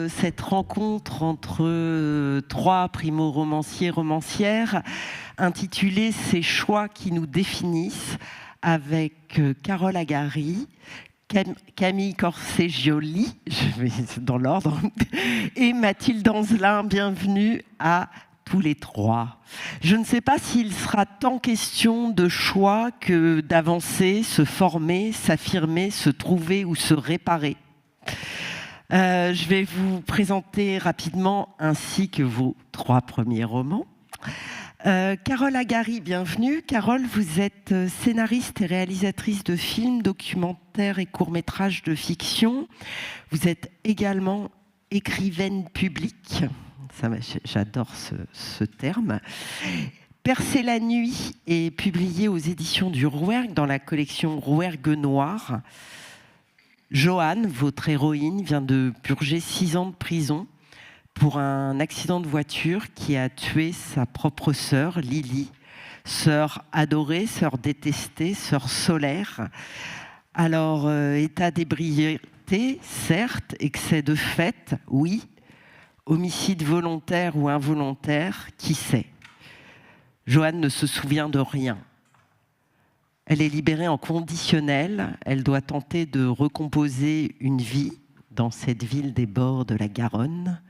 Cette rencontre entre trois primo-romanciers, romancières, intitulée Ces choix qui nous définissent, avec Carole Agary, Camille Corset-Gioli, je vais dans l'ordre, et Mathilde Anzelin. Bienvenue à tous les trois. Je ne sais pas s'il sera tant question de choix que d'avancer, se former, s'affirmer, se trouver ou se réparer. Je vais vous présenter rapidement ainsi que vos trois premiers romans. Carole Agary, bienvenue. Carole, vous êtes scénariste et réalisatrice de films, documentaires et courts-métrages de fiction. Vous êtes également écrivaine publique. J'adore ce terme. Percer la nuit est publié aux éditions du Rouergue dans la collection Rouergue Noir. Joanne, votre héroïne, vient de purger 6 ans de prison pour un accident de voiture qui a tué sa propre sœur, Lily. Sœur adorée, sœur détestée, sœur solaire. Alors, état d'ébriété, certes, excès de fête, oui. Homicide volontaire ou involontaire, qui sait? Joanne ne se souvient de rien. Elle est libérée en conditionnel. Elle doit tenter de recomposer une vie dans cette ville des bords de la Garonne,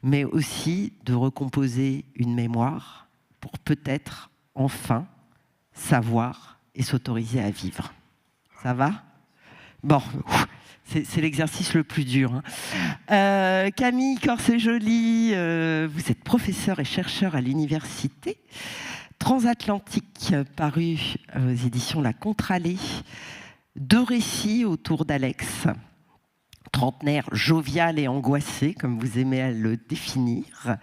mais aussi de recomposer une mémoire pour peut-être enfin savoir et s'autoriser à vivre. Ça va? Bon, c'est l'exercice le plus dur. Camille Corset-Gioli, vous êtes professeur et chercheur à l'université Transatlantique, paru aux éditions La Contrallée. 2 récits autour d'Alex, trentenaire jovial et angoissé, comme vous aimez à le définir.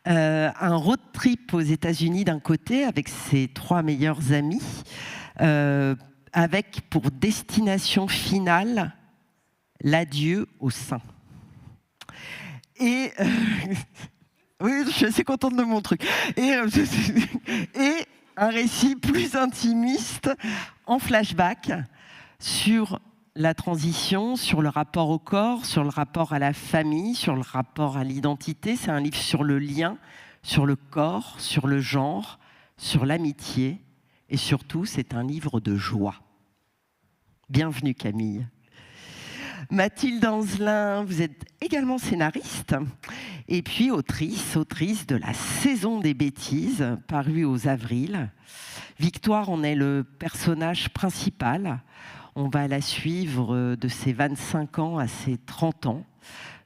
Un road trip aux États-Unis d'un côté, avec ses 3 meilleurs amis, avec pour destination finale l'adieu au sein. Et... oui, je suis assez contente de mon truc. Et un récit plus intimiste en flashback sur la transition, sur le rapport au corps, sur le rapport à la famille, sur le rapport à l'identité. C'est un livre sur le lien, sur le corps, sur le genre, sur l'amitié. Et surtout, c'est un livre de joie. Bienvenue Camille. Mathilde Anzelin, vous êtes également scénariste et puis autrice de La Saison des bêtises, paru aux Avril. Victoire en est le personnage principal. On va la suivre de ses 25 ans à ses 30 ans,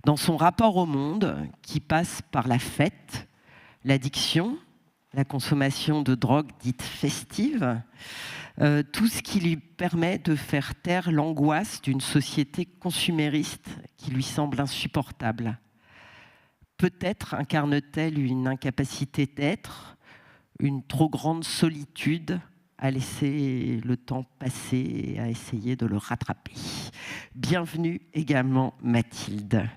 dans son rapport au monde qui passe par la fête, l'addiction, la consommation de drogues dites festives, tout ce qui lui permet de faire taire l'angoisse d'une société consumériste qui lui semble insupportable. Peut-être incarne-t-elle une incapacité d'être, une trop grande solitude à laisser le temps passer et à essayer de le rattraper. Bienvenue également Mathilde.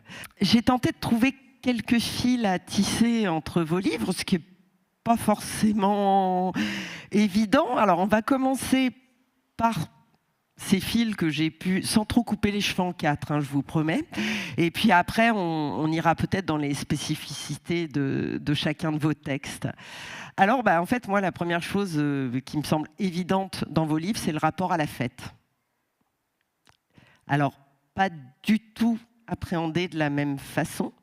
J'ai tenté de trouver quelques fils à tisser entre vos livres, ce qui n'est pas forcément évident. Alors on va commencer par ces fils que j'ai pu, sans trop couper les cheveux en 4, je vous promets. Et puis après, on ira peut-être dans les spécificités de chacun de vos textes. Alors, en fait, moi, la première chose qui me semble évidente dans vos livres, c'est le rapport à la fête. Alors, pas du tout appréhendé de la même façon.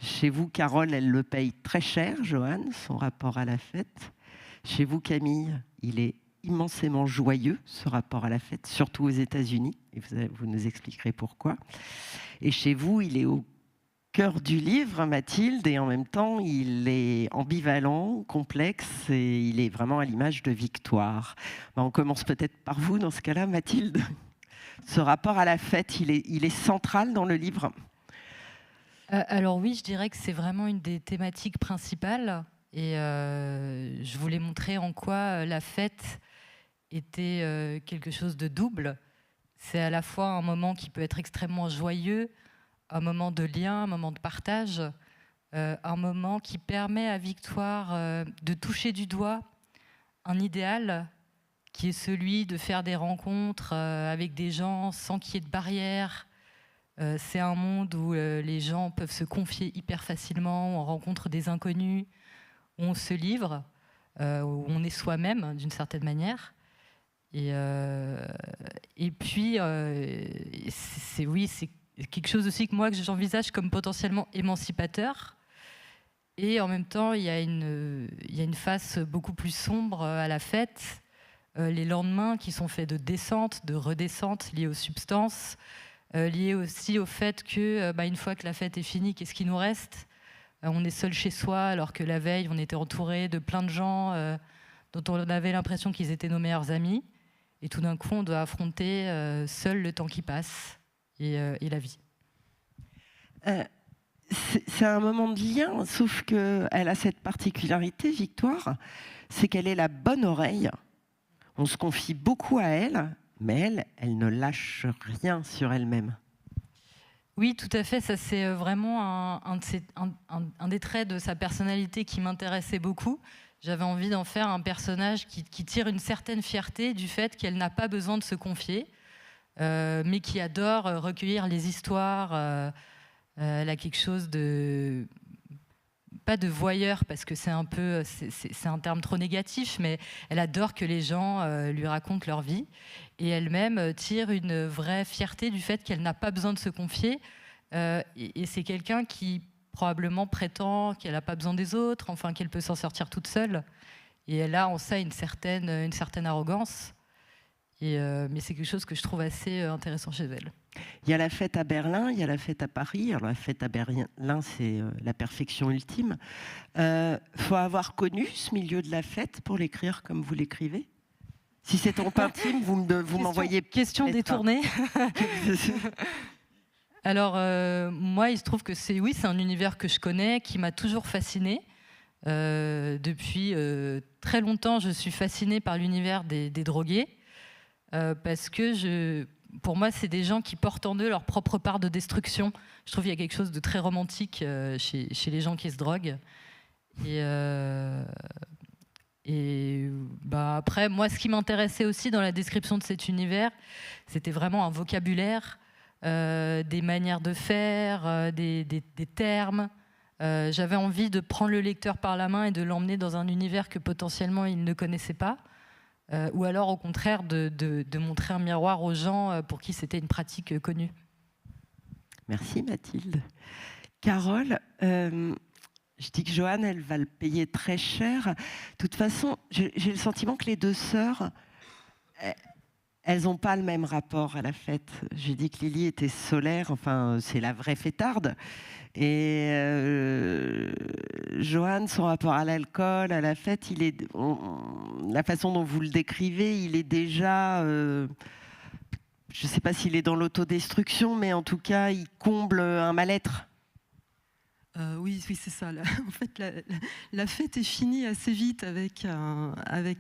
Chez vous, Carole, elle le paye très cher, Joanne, son rapport à la fête. Chez vous, Camille, il est immensément joyeux, ce rapport à la fête, surtout aux États-Unis, et vous nous expliquerez pourquoi. Et chez vous, il est au cœur du livre, Mathilde, et en même temps, il est ambivalent, complexe, et il est vraiment à l'image de Victoire. On commence peut-être par vous, dans ce cas-là, Mathilde. Ce rapport à la fête, il est central dans le livre. Alors oui, je dirais que c'est vraiment une des thématiques principales, et je voulais montrer en quoi la fête était quelque chose de double. C'est à la fois un moment qui peut être extrêmement joyeux, un moment de lien, un moment de partage, un moment qui permet à Victoire de toucher du doigt un idéal qui est celui de faire des rencontres avec des gens sans qu'il y ait de barrières, C'est un monde où les gens peuvent se confier hyper facilement, où on rencontre des inconnus, où on se livre, où on est soi-même d'une certaine manière. Et puis, c'est quelque chose aussi que moi que j'envisage comme potentiellement émancipateur. Et en même temps, il y a une face beaucoup plus sombre à la fête. Les lendemains qui sont faits de descente, de redescente liées aux substances, liées aussi au fait que, une fois que la fête est finie, qu'est-ce qui nous reste ? On est seul chez soi, alors que la veille, on était entouré de plein de gens dont on avait l'impression qu'ils étaient nos meilleurs amis. Et tout d'un coup, on doit affronter seul le temps qui passe et la vie. C'est un moment de lien, sauf qu'elle a cette particularité, Victoire, c'est qu'elle est la bonne oreille. On se confie beaucoup à elle, mais elle ne lâche rien sur elle-même. Oui, tout à fait. Ça, c'est vraiment un des traits de sa personnalité qui m'intéressait beaucoup. J'avais envie d'en faire un personnage qui tire une certaine fierté du fait qu'elle n'a pas besoin de se confier, mais qui adore recueillir les histoires. Elle a quelque chose de... pas de voyeur, parce que c'est un terme trop négatif, mais elle adore que les gens lui racontent leur vie. Et elle-même tire une vraie fierté du fait qu'elle n'a pas besoin de se confier. Et c'est quelqu'un qui probablement prétend qu'elle n'a pas besoin des autres, enfin qu'elle peut s'en sortir toute seule. Et elle a en ça une certaine arrogance. Mais c'est quelque chose que je trouve assez intéressant chez elle. Il y a la fête à Berlin, il y a la fête à Paris. Alors la fête à Berlin, c'est la perfection ultime. Faut avoir connu ce milieu de la fête pour l'écrire comme vous l'écrivez. Si c'est trop intime, vous m'envoyez... Question détournée. Alors, moi, il se trouve que c'est un univers que je connais, qui m'a toujours fascinée. Depuis très longtemps, je suis fascinée par l'univers des drogués, parce que pour moi, c'est des gens qui portent en eux leur propre part de destruction. Je trouve qu'il y a quelque chose de très romantique chez les gens qui se droguent. Après, moi, ce qui m'intéressait aussi dans la description de cet univers, c'était vraiment un vocabulaire, des manières de faire, des termes. J'avais envie de prendre le lecteur par la main et de l'emmener dans un univers que potentiellement il ne connaissait pas, ou alors au contraire de montrer un miroir aux gens pour qui c'était une pratique connue. Merci Mathilde. Carole, je dis que Joanne, elle va le payer très cher. De toute façon, j'ai le sentiment que les deux sœurs, elles n'ont pas le même rapport à la fête. J'ai dit que Lily était solaire, enfin, c'est la vraie fêtarde. Et Joanne, son rapport à l'alcool, à la fête, la façon dont vous le décrivez, il est déjà... je ne sais pas s'il est dans l'autodestruction, mais en tout cas, il comble un mal-être. Oui, c'est ça. En fait, la fête est finie assez vite avec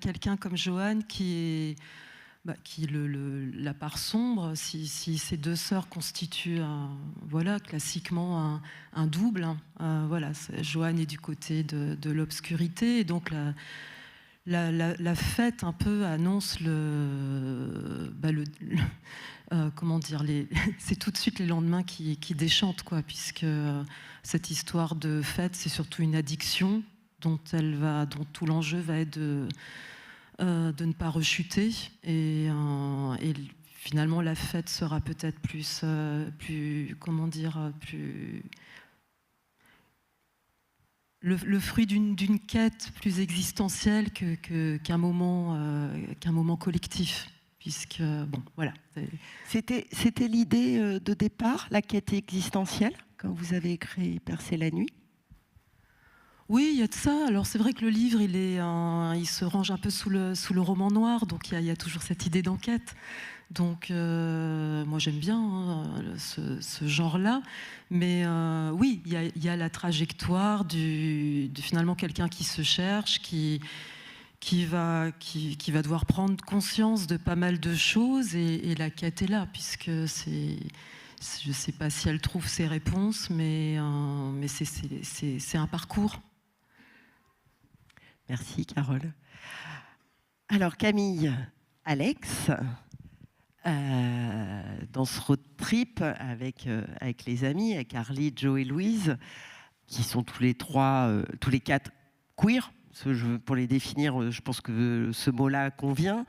quelqu'un comme Joanne qui est la part sombre. Si ces deux sœurs constituent classiquement un double, Joanne est du côté de l'obscurité, et donc la fête un peu annonce c'est tout de suite les lendemains qui déchantent, quoi, puisque cette histoire de fête, c'est surtout une addiction dont tout l'enjeu va être de ne pas rechuter, et finalement la fête sera peut-être plus le fruit d'une quête plus existentielle qu'un moment collectif, puisque C'était l'idée de départ, la quête existentielle, quand vous avez écrit Percer la nuit. Oui, il y a de ça. Alors c'est vrai que le livre, il se range un peu sous le roman noir, donc il y a toujours cette idée d'enquête. Donc moi j'aime bien ce genre-là, mais oui, il y a la trajectoire de finalement quelqu'un qui se cherche, qui va devoir prendre conscience de pas mal de choses, et la quête est là, puisque je ne sais pas si elle trouve ses réponses, mais c'est un parcours. Merci Carole. Alors Camille, Alex, dans dans ce road trip avec les amis, avec Harley, Joe et Louise, qui sont tous les quatre queer. Pour les définir, je pense que ce mot-là convient.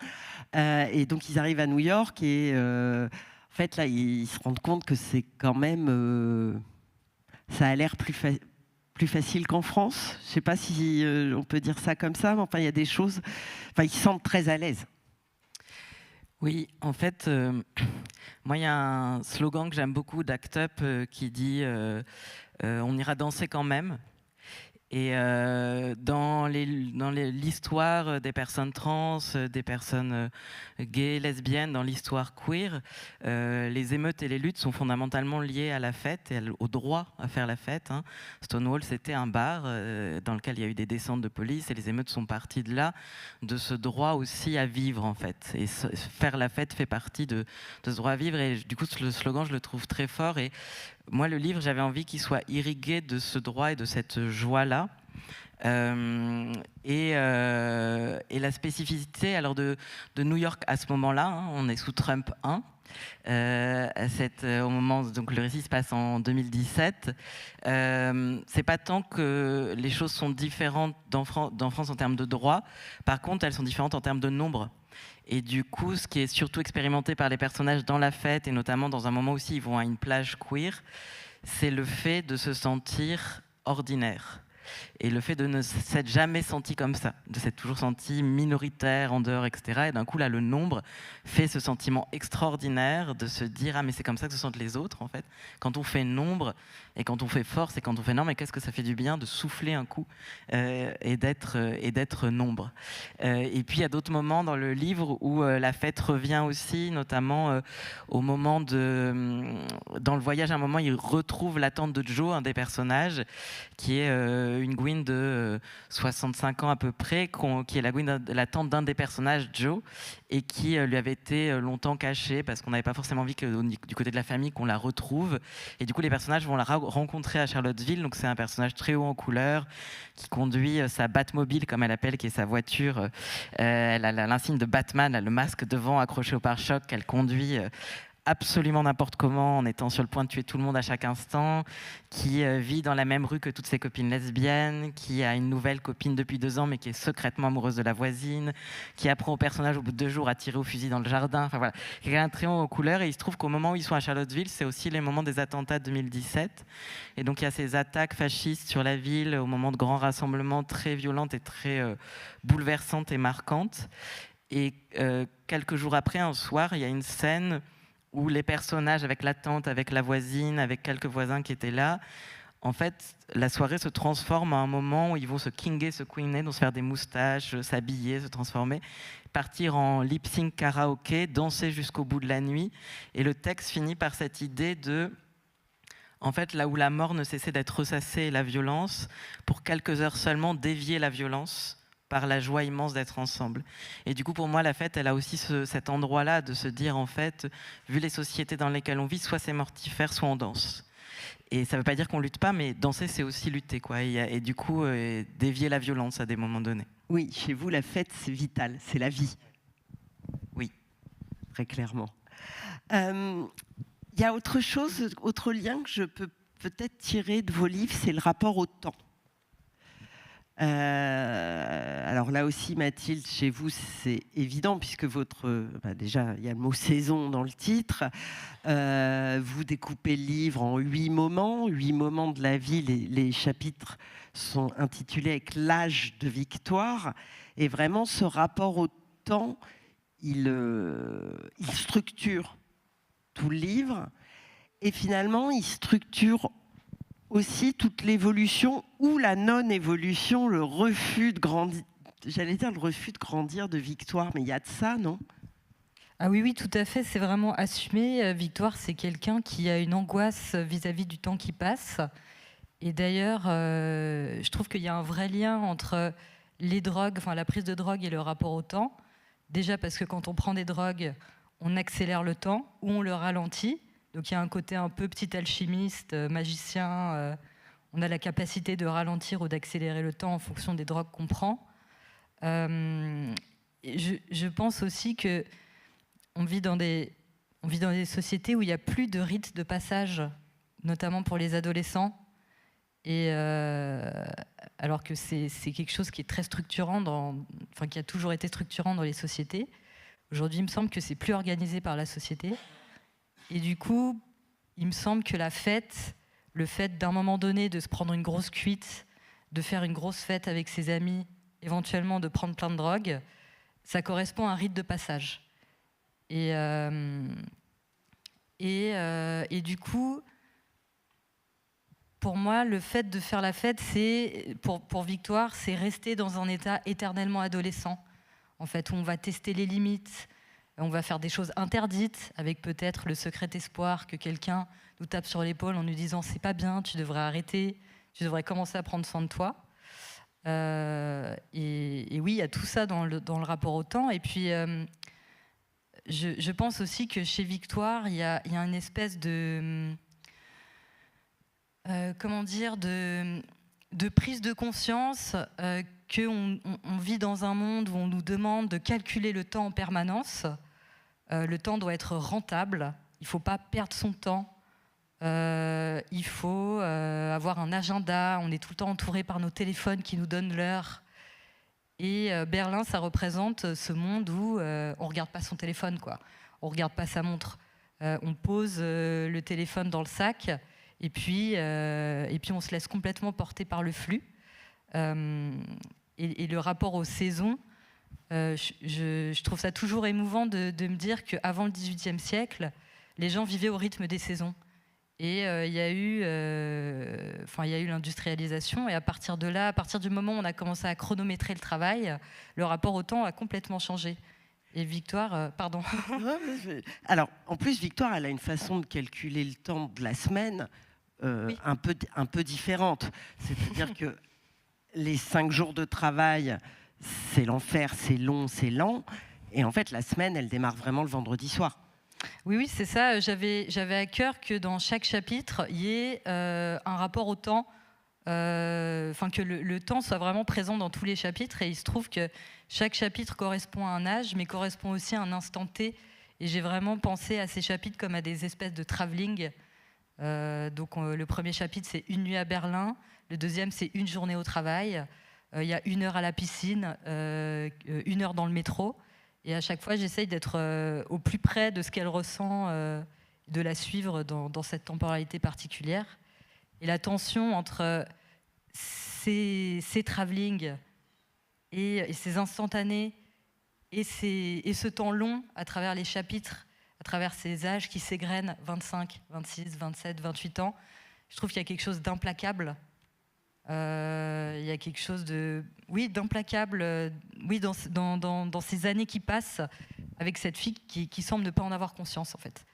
Et donc, ils arrivent à New York et en fait, là, ils se rendent compte que c'est quand même... ça a l'air plus facile qu'en France. Je ne sais pas si on peut dire ça comme ça, mais enfin, il y a des choses... Enfin, ils se sentent très à l'aise. Oui, en fait, moi, il y a un slogan que j'aime beaucoup d'Act Up qui dit on ira danser quand même. Et dans l'histoire des personnes trans, des personnes gays, lesbiennes, dans l'histoire queer, les émeutes et les luttes sont fondamentalement liées à la fête et au droit à faire la fête. Hein. Stonewall, c'était un bar dans lequel il y a eu des descentes de police et les émeutes sont parties de là, de ce droit aussi à vivre en fait. Et faire la fête fait partie de ce droit à vivre. Et du coup, le slogan, je le trouve très fort. Et moi, le livre, j'avais envie qu'il soit irrigué de ce droit et de cette joie-là. Et la spécificité alors de New York à ce moment-là, hein, on est sous Trump 1. Au moment, donc le récit se passe en 2017. C'est pas tant que les choses sont différentes dans France en termes de droit. Par contre, elles sont différentes en termes de nombre. Et du coup, ce qui est surtout expérimenté par les personnages dans la fête, et notamment dans un moment aussi ils vont à une plage queer, c'est le fait de se sentir ordinaire. Et le fait de ne s'être jamais senti comme ça, de s'être toujours senti minoritaire, en dehors, etc. Et d'un coup, là, le nombre fait ce sentiment extraordinaire de se dire « Ah, mais c'est comme ça que se sentent les autres, en fait. » Quand on fait nombre, et quand on fait force, et quand on fait « Non, mais qu'est-ce que ça fait du bien de souffler un coup et d'être nombre. » Et puis, il y a d'autres moments dans le livre où la fête revient aussi, notamment au moment dans le voyage, à un moment, il retrouve la tante de Joe, un des personnages, qui est une Gwyn de 65 ans à peu près, qui est la tante d'un des personnages, Joe, et qui lui avait été longtemps cachée parce qu'on n'avait pas forcément envie que du côté de la famille qu'on la retrouve. Et du coup, les personnages vont la rencontrer à Charlottesville. Donc c'est un personnage très haut en couleur qui conduit sa Batmobile, comme elle appelle, qui est sa voiture. Elle a l'insigne de Batman, le masque devant accroché au pare-choc qu'elle conduit absolument n'importe comment, en étant sur le point de tuer tout le monde à chaque instant, qui vit dans la même rue que toutes ses copines lesbiennes, qui a une nouvelle copine depuis 2 ans mais qui est secrètement amoureuse de la voisine, qui apprend au personnage au bout de 2 jours à tirer au fusil dans le jardin, enfin voilà, quelqu'un très haut en couleur. Et il se trouve qu'au moment où ils sont à Charlottesville, c'est aussi les moments des attentats de 2017, et donc il y a ces attaques fascistes sur la ville au moment de grands rassemblements très violentes et très bouleversantes et marquantes. Et quelques jours après, un soir, il y a une scène où les personnages, avec la tante, avec la voisine, avec quelques voisins qui étaient là, en fait, la soirée se transforme à un moment où ils vont se kinguer, se queener, donc se faire des moustaches, s'habiller, se transformer, partir en lip-sync karaoké, danser jusqu'au bout de la nuit. Et le texte finit par cette idée de... En fait, là où la mort ne cessait d'être ressassée et la violence, pour quelques heures seulement, dévier la violence par la joie immense d'être ensemble. Et du coup, pour moi, la fête, elle a aussi cet endroit-là de se dire, en fait, vu les sociétés dans lesquelles on vit, soit c'est mortifère, soit on danse. Et ça ne veut pas dire qu'on ne lutte pas, mais danser, c'est aussi lutter, quoi. Et du coup, dévier la violence à des moments donnés. Oui, chez vous, la fête, c'est vital, c'est la vie. Oui. Très clairement. Il y a autre chose, autre lien que je peux peut-être tirer de vos livres, c'est le rapport au temps. Alors là aussi, Mathilde, chez vous, c'est évident puisque déjà, il y a le mot saison dans le titre. Vous découpez le livre en 8 moments de la vie. Les chapitres sont intitulés avec l'âge de Victoire. Et vraiment, ce rapport au temps, il structure tout le livre. Et finalement, il structure aussi toute l'évolution ou la non-évolution, le refus de grandir, le refus de grandir de Victoire, mais il y a de ça, non ? Ah oui, oui, tout à fait, c'est vraiment assumé. Victoire, c'est quelqu'un qui a une angoisse vis-à-vis du temps qui passe. Et d'ailleurs, je trouve qu'il y a un vrai lien entre les drogues, enfin la prise de drogue et le rapport au temps. Déjà parce que quand on prend des drogues, on accélère le temps ou on le ralentit. Donc il y a un côté un peu petit alchimiste, magicien. On a la capacité de ralentir ou d'accélérer le temps en fonction des drogues qu'on prend. Je pense aussi qu'on vit dans des on vit dans des sociétés où il n'y a plus de rites de passage, notamment pour les adolescents. Et alors que c'est quelque chose qui est très structurant, qui a toujours été structurant dans les sociétés. Aujourd'hui, il me semble que c'est plus organisé par la société. Et du coup, il me semble que le fait d'un moment donné de se prendre une grosse cuite, de faire une grosse fête avec ses amis, éventuellement de prendre plein de drogues, ça correspond à un rite de passage. Et du coup, pour moi, le fait de faire la fête, pour Victoire, c'est rester dans un état éternellement adolescent. En fait, où on va tester les limites, on va faire des choses interdites, avec peut-être le secret espoir que quelqu'un nous tape sur l'épaule en nous disant « c'est pas bien, tu devrais arrêter, tu devrais commencer à prendre soin de toi ». Et oui, il y a tout ça dans le rapport au temps. Et puis, je pense aussi que chez Victoire, il y a une espèce de... de prise de conscience qu'on vit dans un monde où on nous demande de calculer le temps en permanence. Le temps doit être rentable, il ne faut pas perdre son temps, il faut avoir un agenda, on est tout le temps entouré par nos téléphones qui nous donnent l'heure. Et Berlin, ça représente ce monde où on ne regarde pas son téléphone, quoi. On ne regarde pas sa montre. On pose le téléphone dans le sac et puis on se laisse complètement porter par le flux. Et le rapport aux saisons, je trouve ça toujours émouvant de me dire qu'avant le XVIIIe siècle, les gens vivaient au rythme des saisons. Et il y a eu l'industrialisation, et à partir de là, à partir du moment où on a commencé à chronométrer le travail, le rapport au temps a complètement changé. Et Victoire, pardon. Alors, en plus, Victoire, elle a une façon de calculer le temps de la semaine oui. un peu différente. C'est-à-dire que les 5 jours de travail, c'est l'enfer, c'est long, c'est lent. Et en fait, la semaine, elle démarre vraiment le vendredi soir. Oui, c'est ça. J'avais à cœur que dans chaque chapitre, il y ait un rapport au temps, que le temps soit vraiment présent dans tous les chapitres. Et il se trouve que chaque chapitre correspond à un âge, mais correspond aussi à un instant T. Et j'ai vraiment pensé à ces chapitres comme à des espèces de travelling. Le premier chapitre, c'est 1 nuit à Berlin. Le deuxième, c'est 1 journée au travail. Il y a 1 heure à la piscine, 1 heure dans le métro. Et à chaque fois, j'essaye d'être au plus près de ce qu'elle ressent, de la suivre dans cette temporalité particulière. Et la tension entre ces travelling et ces instantanés et ce temps long à travers les chapitres, à travers ces âges qui s'égrènent, 25, 26, 27, 28 ans, je trouve qu'il y a quelque chose d'implacable. Il y a quelque chose d'implacable, dans ces années qui passent avec cette fille qui semble ne pas en avoir conscience, en fait.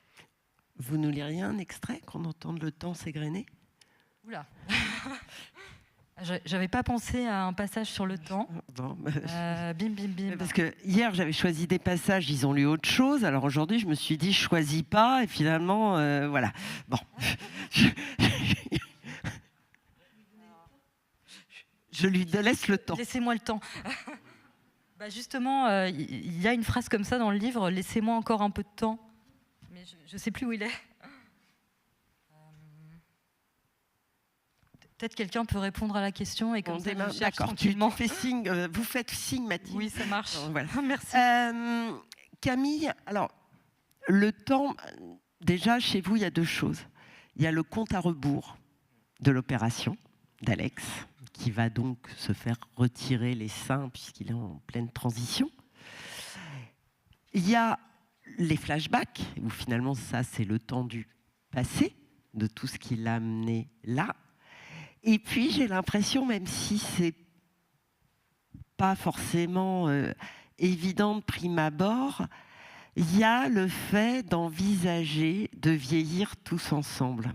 Vous nous liriez un extrait, qu'on entende le temps s'égrener ? Oula. J'avais pas pensé à un passage sur le temps. Bon, bim, bim, bim. Parce que hier, j'avais choisi des passages, ils ont lu autre chose. Alors aujourd'hui, je me suis dit, je choisis pas. Et finalement, voilà. Bon. Je lui laisse le temps. Laissez-moi le temps. Justement, il y a une phrase comme ça dans le livre, « Laissez-moi encore un peu de temps ». Mais je ne sais plus où il est. Peut-être quelqu'un peut répondre à la question et comme ça, je cherche tranquillement. Tu fais signe, vous faites signe, Mathilde. Oui, ça marche. Voilà. Merci. Camille, alors, le temps, déjà, chez vous, il y a 2 choses. Il y a le compte à rebours de l'opération d'Alex, qui va donc se faire retirer les seins puisqu'il est en pleine transition. Il y a les flashbacks, où finalement ça c'est le temps du passé, de tout ce qui l'a amené là. Et puis j'ai l'impression, même si c'est pas forcément évident de prime abord, il y a le fait d'envisager de vieillir tous ensemble.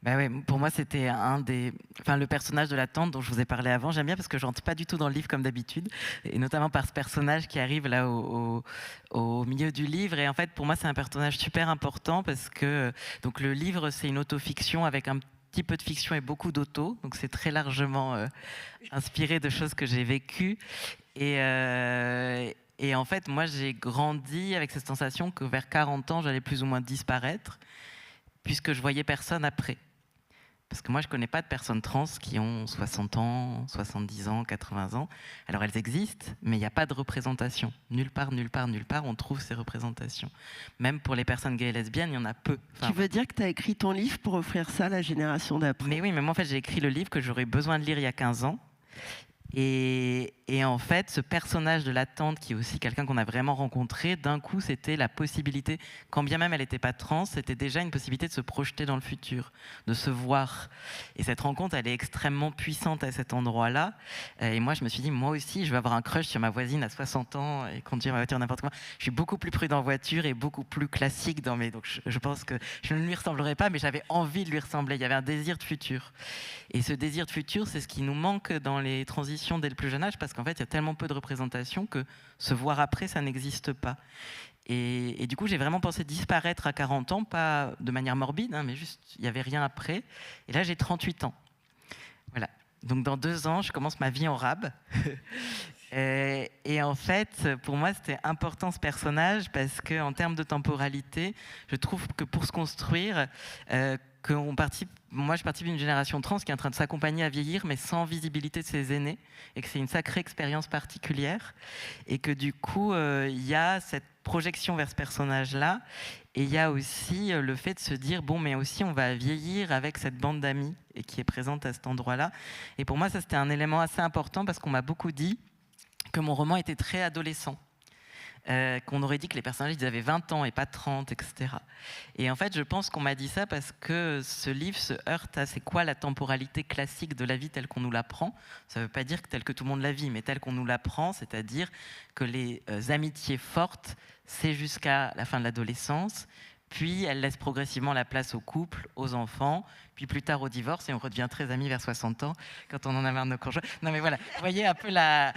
Oui, pour moi, c'était le personnage de la tante dont je vous ai parlé avant. J'aime bien parce que je rentre pas du tout dans le livre comme d'habitude, et notamment par ce personnage qui arrive là au milieu du livre. Et en fait, pour moi, c'est un personnage super important parce que donc le livre, c'est une autofiction avec un petit peu de fiction et beaucoup d'auto. Donc c'est très largement inspiré de choses que j'ai vécues. Et en fait, moi, j'ai grandi avec cette sensation que vers 40 ans, j'allais plus ou moins disparaître, puisque je voyais personne après. Parce que moi, je ne connais pas de personnes trans qui ont 60 ans, 70 ans, 80 ans. Alors, elles existent, mais il n'y a pas de représentation. Nulle part, on trouve ces représentations. Même pour les personnes gays et lesbiennes, il y en a peu. Tu veux dire que tu as écrit ton livre pour offrir ça à la génération d'après? Mais oui, mais moi, en fait, j'ai écrit le livre que j'aurais besoin de lire il y a 15 ans. Et en fait, ce personnage de la tante, qui est aussi quelqu'un qu'on a vraiment rencontré, d'un coup, c'était la possibilité, quand bien même elle n'était pas trans, c'était déjà une possibilité de se projeter dans le futur, de se voir. Et cette rencontre, elle est extrêmement puissante à cet endroit-là. Et moi, je me suis dit, moi aussi, je vais avoir un crush sur ma voisine à 60 ans et conduire ma voiture n'importe comment. Je suis beaucoup plus prudent en voiture et beaucoup plus classique dans mes... Donc, je pense que je ne lui ressemblerai pas, mais j'avais envie de lui ressembler. Il y avait un désir de futur. Et ce désir de futur, c'est ce qui nous manque dans les transitions dès le plus jeune âge, parce qu'en fait, il y a tellement peu de représentation que se voir après, ça n'existe pas. Et du coup, j'ai vraiment pensé disparaître à 40 ans, pas de manière morbide, hein, mais juste, il n'y avait rien après. Et là, j'ai 38 ans. Voilà. Donc, dans 2 ans, je commence ma vie en rab. Et en fait, pour moi, c'était important ce personnage, parce qu'en termes de temporalité, je trouve que pour se construire, moi, je participe d'une génération trans qui est en train de s'accompagner à vieillir, mais sans visibilité de ses aînés, et que c'est une sacrée expérience particulière, et que du coup, il y a cette projection vers ce personnage-là, et il y a aussi le fait de se dire, bon, mais aussi, on va vieillir avec cette bande d'amis, et qui est présente à cet endroit-là. Et pour moi, ça, c'était un élément assez important, parce qu'on m'a beaucoup dit que mon roman était très adolescent. Qu'on aurait dit que les personnages ils avaient 20 ans et pas 30, etc. Et en fait, je pense qu'on m'a dit ça parce que ce livre se heurte à c'est quoi la temporalité classique de la vie telle qu'on nous l'apprend. Ça ne veut pas dire que telle que tout le monde la vit, mais telle qu'on nous l'apprend, c'est-à-dire que les amitiés fortes, c'est jusqu'à la fin de l'adolescence, puis elles laissent progressivement la place au couple, aux enfants, puis plus tard au divorce, et on redevient très amis vers 60 ans, quand on en a marre de nos conjoints. Non mais voilà, vous voyez un peu la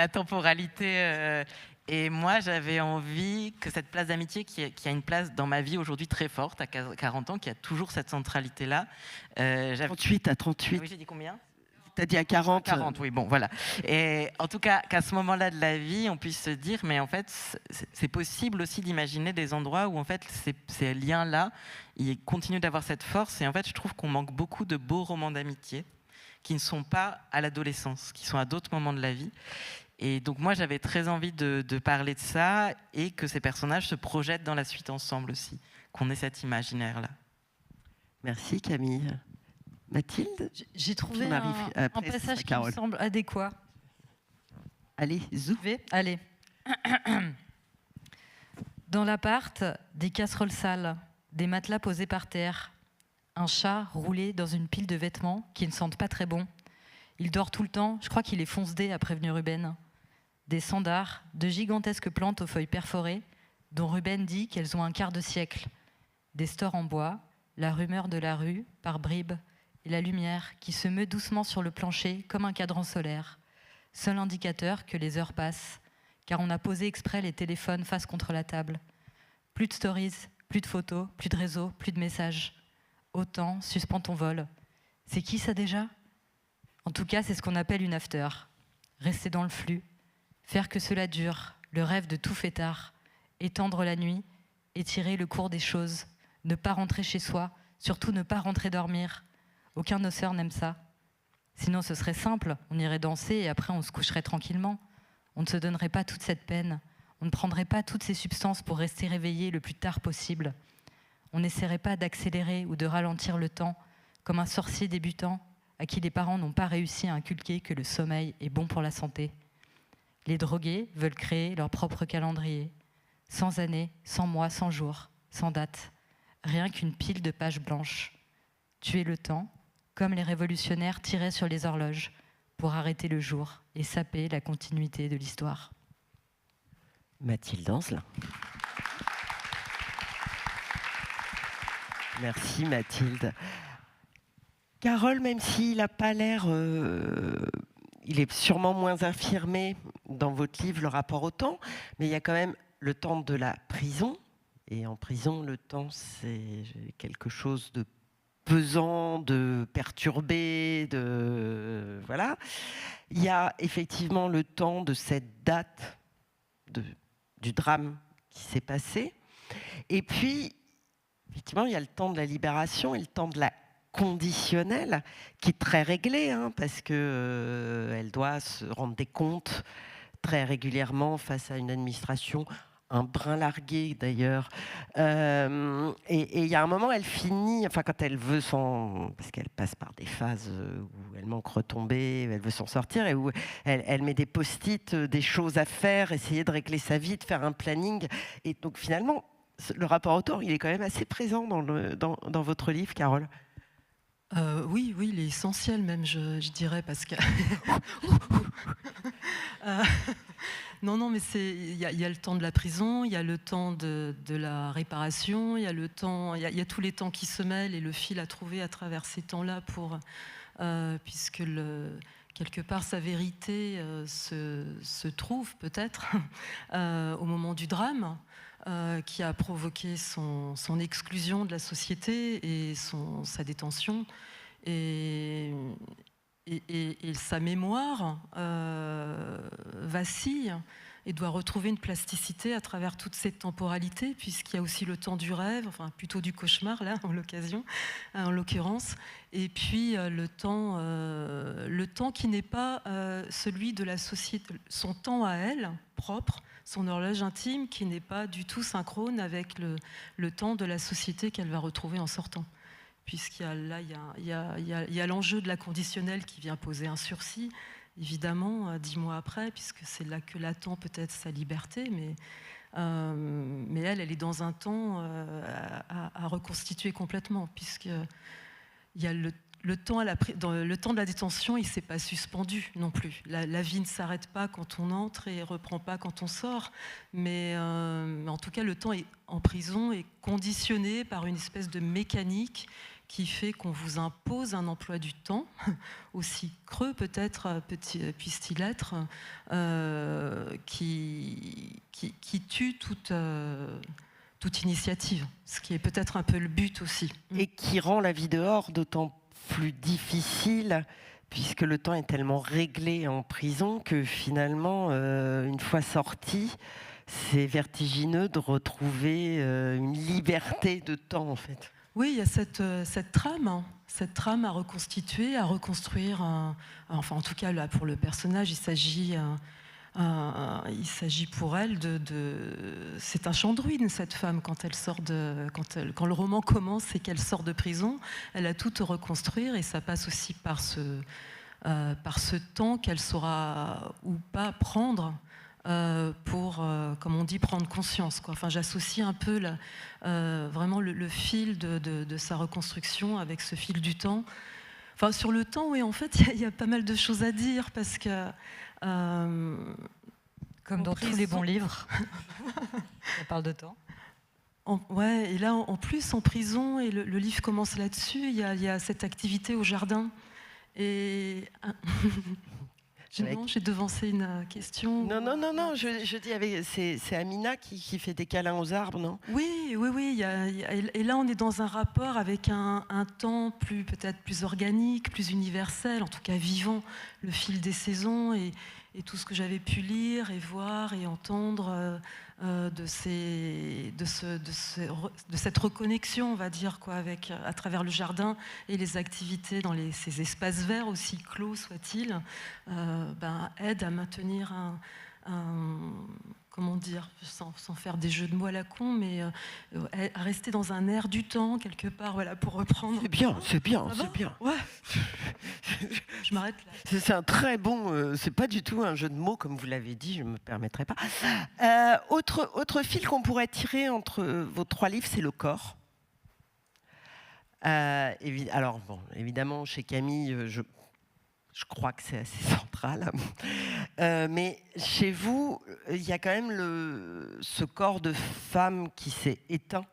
temporalité... Et moi, j'avais envie que cette place d'amitié, qui a une place dans ma vie aujourd'hui très forte, à 40 ans, qui a toujours cette centralité-là. 38 à 38. Oui, j'ai dit combien ? T'as dit à 40. 40, oui, bon, voilà. Et en tout cas, qu'à ce moment-là de la vie, on puisse se dire, mais en fait, c'est possible aussi d'imaginer des endroits où, en fait, ces liens-là, ils continuent d'avoir cette force. Et en fait, je trouve qu'on manque beaucoup de beaux romans d'amitié qui ne sont pas à l'adolescence, qui sont à d'autres moments de la vie. Et donc moi, j'avais très envie de parler de ça et que ces personnages se projettent dans la suite ensemble aussi, qu'on ait cet imaginaire-là. Merci Camille. Mathilde, j'ai trouvé un passage qui me semble adéquat. Allez, zou. Allez. Dans l'appart, des casseroles sales, des matelas posés par terre, un chat roulé dans une pile de vêtements qui ne sentent pas très bon. Il dort tout le temps, je crois qu'il est fonce-dé, a prévenu Ruben. Des sandars, de gigantesques plantes aux feuilles perforées, dont Ruben dit qu'elles ont un quart de siècle. Des stores en bois, la rumeur de la rue, par bribes, et la lumière qui se meut doucement sur le plancher comme un cadran solaire. Seul indicateur que les heures passent, car on a posé exprès les téléphones face contre la table. Plus de stories, plus de photos, plus de réseaux, plus de messages. Autant, suspends ton vol. C'est qui ça déjà ? En tout cas, c'est ce qu'on appelle une after. Rester dans le flux, faire que cela dure, le rêve de tout fêtard, étendre la nuit, étirer le cours des choses, ne pas rentrer chez soi, surtout ne pas rentrer dormir. Aucun noceur n'aime ça. Sinon, ce serait simple, on irait danser et après on se coucherait tranquillement. On ne se donnerait pas toute cette peine, on ne prendrait pas toutes ces substances pour rester réveillé le plus tard possible. On n'essaierait pas d'accélérer ou de ralentir le temps, comme un sorcier débutant à qui les parents n'ont pas réussi à inculquer que le sommeil est bon pour la santé. Les drogués veulent créer leur propre calendrier, sans années, sans mois, sans jours, sans date, rien qu'une pile de pages blanches. Tuer le temps, comme les révolutionnaires tiraient sur les horloges, pour arrêter le jour et saper la continuité de l'histoire. Mathilde Ancelin. Merci Mathilde. Carole, même s'il n'a pas l'air... il est sûrement moins affirmé dans votre livre, le rapport au temps, mais il y a quand même le temps de la prison. Et en prison, le temps, c'est quelque chose de pesant, de perturbé, de... Voilà. Il y a effectivement le temps de cette date du drame qui s'est passé. Et puis, effectivement, il y a le temps de la libération et le temps de la conditionnelle, qui est très réglé, hein, parce qu'elle doit se rendre des comptes très régulièrement face à une administration un brin largué d'ailleurs. Et il y a un moment, elle finit, enfin quand elle veut parce qu'elle passe par des phases où elle manque retombée, elle veut s'en sortir, et où elle met des post-it, des choses à faire, essayer de régler sa vie, de faire un planning. Et donc finalement, le rapport au temps, il est quand même assez présent dans votre livre, Carole. Oui, il est essentiel même, je dirais, parce que... Non, mais il y a le temps de la prison, il y a le temps de la réparation, il y a tous les temps qui se mêlent, et le fil à trouver à travers ces temps-là puisque quelque part sa vérité se trouve peut-être au moment du drame. Qui a provoqué son exclusion de la société et sa détention. Et sa mémoire vacille et doit retrouver une plasticité à travers toute cette temporalité, puisqu'il y a aussi le temps du rêve, enfin plutôt du cauchemar là en l'occurrence, et puis le temps qui n'est pas celui de la société, son temps à elle propre, son horloge intime qui n'est pas du tout synchrone avec le temps de la société qu'elle va retrouver en sortant. Puisqu'il y a l'enjeu de la conditionnelle qui vient poser un sursis, évidemment, 10 mois après, puisque c'est là que l'attend peut-être sa liberté, mais elle est dans un temps à reconstituer complètement, puisqu'il y a le temps de la détention, il ne s'est pas suspendu non plus. La vie ne s'arrête pas quand on entre et ne reprend pas quand on sort, mais en tout cas, le temps en prison est conditionné par une espèce de mécanique qui fait qu'on vous impose un emploi du temps, aussi creux peut-être puisse-t-il être, qui tue toute initiative, ce qui est peut-être un peu le but aussi. Et qui rend la vie dehors d'autant plus difficile, puisque le temps est tellement réglé en prison que finalement, une fois sorti, c'est vertigineux de retrouver une liberté de temps, en fait. Oui, il y a cette trame à reconstituer, à reconstruire. Enfin, en tout cas, là, pour le personnage, il s'agit pour elle c'est un champ de ruines, cette femme, quand le roman commence et qu'elle sort de prison. Elle a tout à reconstruire, et ça passe aussi par ce temps qu'elle saura ou pas prendre pour, comme on dit, prendre conscience, quoi. Enfin, j'associe un peu vraiment le fil de sa reconstruction avec ce fil du temps. Enfin, sur le temps, oui, en fait, il y a pas mal de choses à dire, parce que... comme dans tous les bons livres, on parle de temps. Ouais, et là, en plus, en prison, et le livre commence là-dessus, il y a cette activité au jardin. Et... Non, j'ai devancé une question. Non, je dis, c'est Amina qui fait des câlins aux arbres, non? Oui. Et là, on est dans un rapport avec un temps peut-être plus organique, plus universel, en tout cas vivant, le fil des saisons, et tout ce que j'avais pu lire et voir et entendre de cette reconnexion, on va dire, quoi, à travers le jardin et les activités dans ces espaces verts, aussi clos soient-ils, aide à maintenir comment dire, sans faire des jeux de mots à la con, mais à rester dans un air du temps, quelque part, voilà, pour reprendre. C'est bien. Ouais. Je m'arrête là. C'est un très bon... c'est pas du tout un jeu de mots, comme vous l'avez dit, je ne me permettrai pas. Autre fil qu'on pourrait tirer entre vos 3 livres, c'est le corps. Alors, bon, évidemment, chez Camille, je crois que c'est assez central. Mais chez vous, il y a quand même ce corps de femme qui s'est éteint.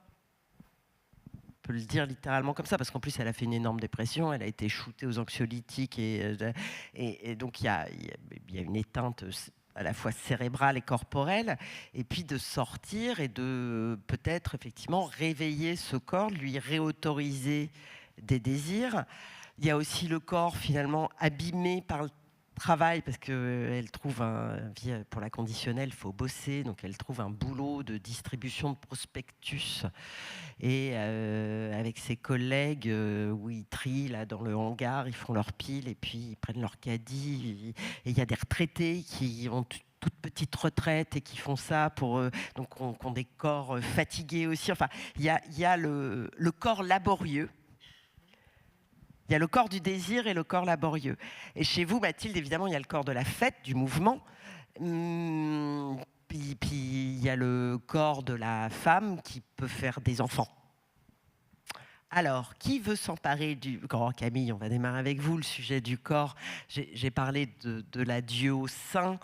On peut le dire littéralement comme ça, parce qu'en plus, elle a fait une énorme dépression, elle a été shootée aux anxiolytiques, et donc il y a une éteinte à la fois cérébrale et corporelle, et puis de sortir et de peut-être effectivement réveiller ce corps, lui réautoriser des désirs. Il y a aussi le corps finalement abîmé par travaille parce qu'elle trouve pour la conditionnelle, il faut bosser, donc elle trouve un boulot de distribution de prospectus et avec ses collègues où ils trient là, dans le hangar, ils font leur pile et puis ils prennent leur caddie et il y a des retraités qui ont toute petite retraite et qui font ça donc qui ont des corps fatigués aussi. Enfin, il y a le corps laborieux. Il y a le corps du désir et le corps laborieux. Et chez vous, Mathilde, évidemment, il y a le corps de la fête, du mouvement. Puis il y a le corps de la femme qui peut faire des enfants. Alors, qui veut s'emparer du corps? Camille, on va démarrer avec vous, le sujet du corps. J'ai parlé de l'adieu au sein,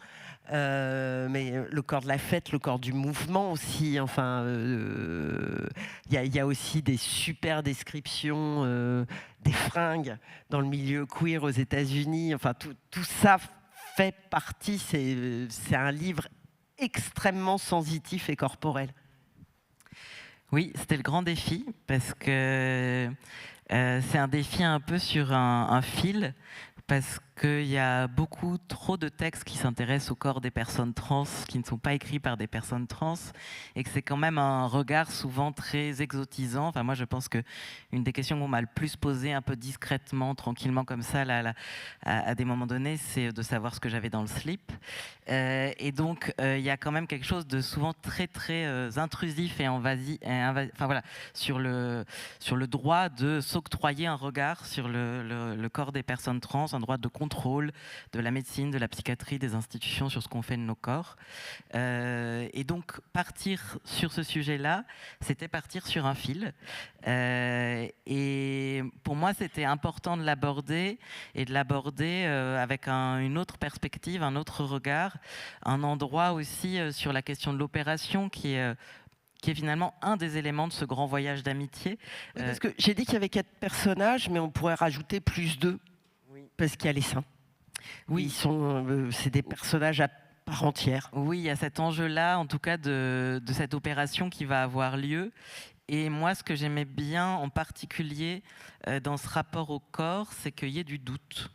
mais le corps de la fête, le corps du mouvement aussi. Enfin, il y a aussi des super descriptions des fringues dans le milieu queer aux États-Unis. Enfin, tout ça fait partie. C'est un livre extrêmement sensitif et corporel. Oui, c'était le grand défi, parce que c'est un défi un peu sur un fil, parce qu'il y a beaucoup trop de textes qui s'intéressent au corps des personnes trans, qui ne sont pas écrits par des personnes trans, et que c'est quand même un regard souvent très exotisant. Enfin, moi, je pense qu'une des questions qu'on m'a le plus posées, un peu discrètement, tranquillement comme ça, à des moments donnés, c'est de savoir ce que j'avais dans le slip. Et donc, il y a quand même quelque chose de souvent très, très intrusif et enfin, voilà, sur le droit de s'octroyer un regard sur le corps des personnes trans, un droit de contrôle de la médecine, de la psychiatrie, des institutions sur ce qu'on fait de nos corps. Et donc, partir sur ce sujet-là, c'était partir sur un fil. Et pour moi, c'était important de l'aborder, et de l'aborder avec une autre perspective, un autre regard, un endroit aussi sur la question de l'opération qui est finalement un des éléments de ce grand voyage d'amitié. Oui, parce que j'ai dit qu'il y avait 4 personnages, mais on pourrait rajouter plus 2, parce qu'il y a les seins. Oui, c'est des personnages à part entière. Oui, il y a cet enjeu-là, en tout cas, de cette opération qui va avoir lieu. Et moi, ce que j'aimais bien, en particulier, dans ce rapport au corps, c'est qu'il y ait du doute.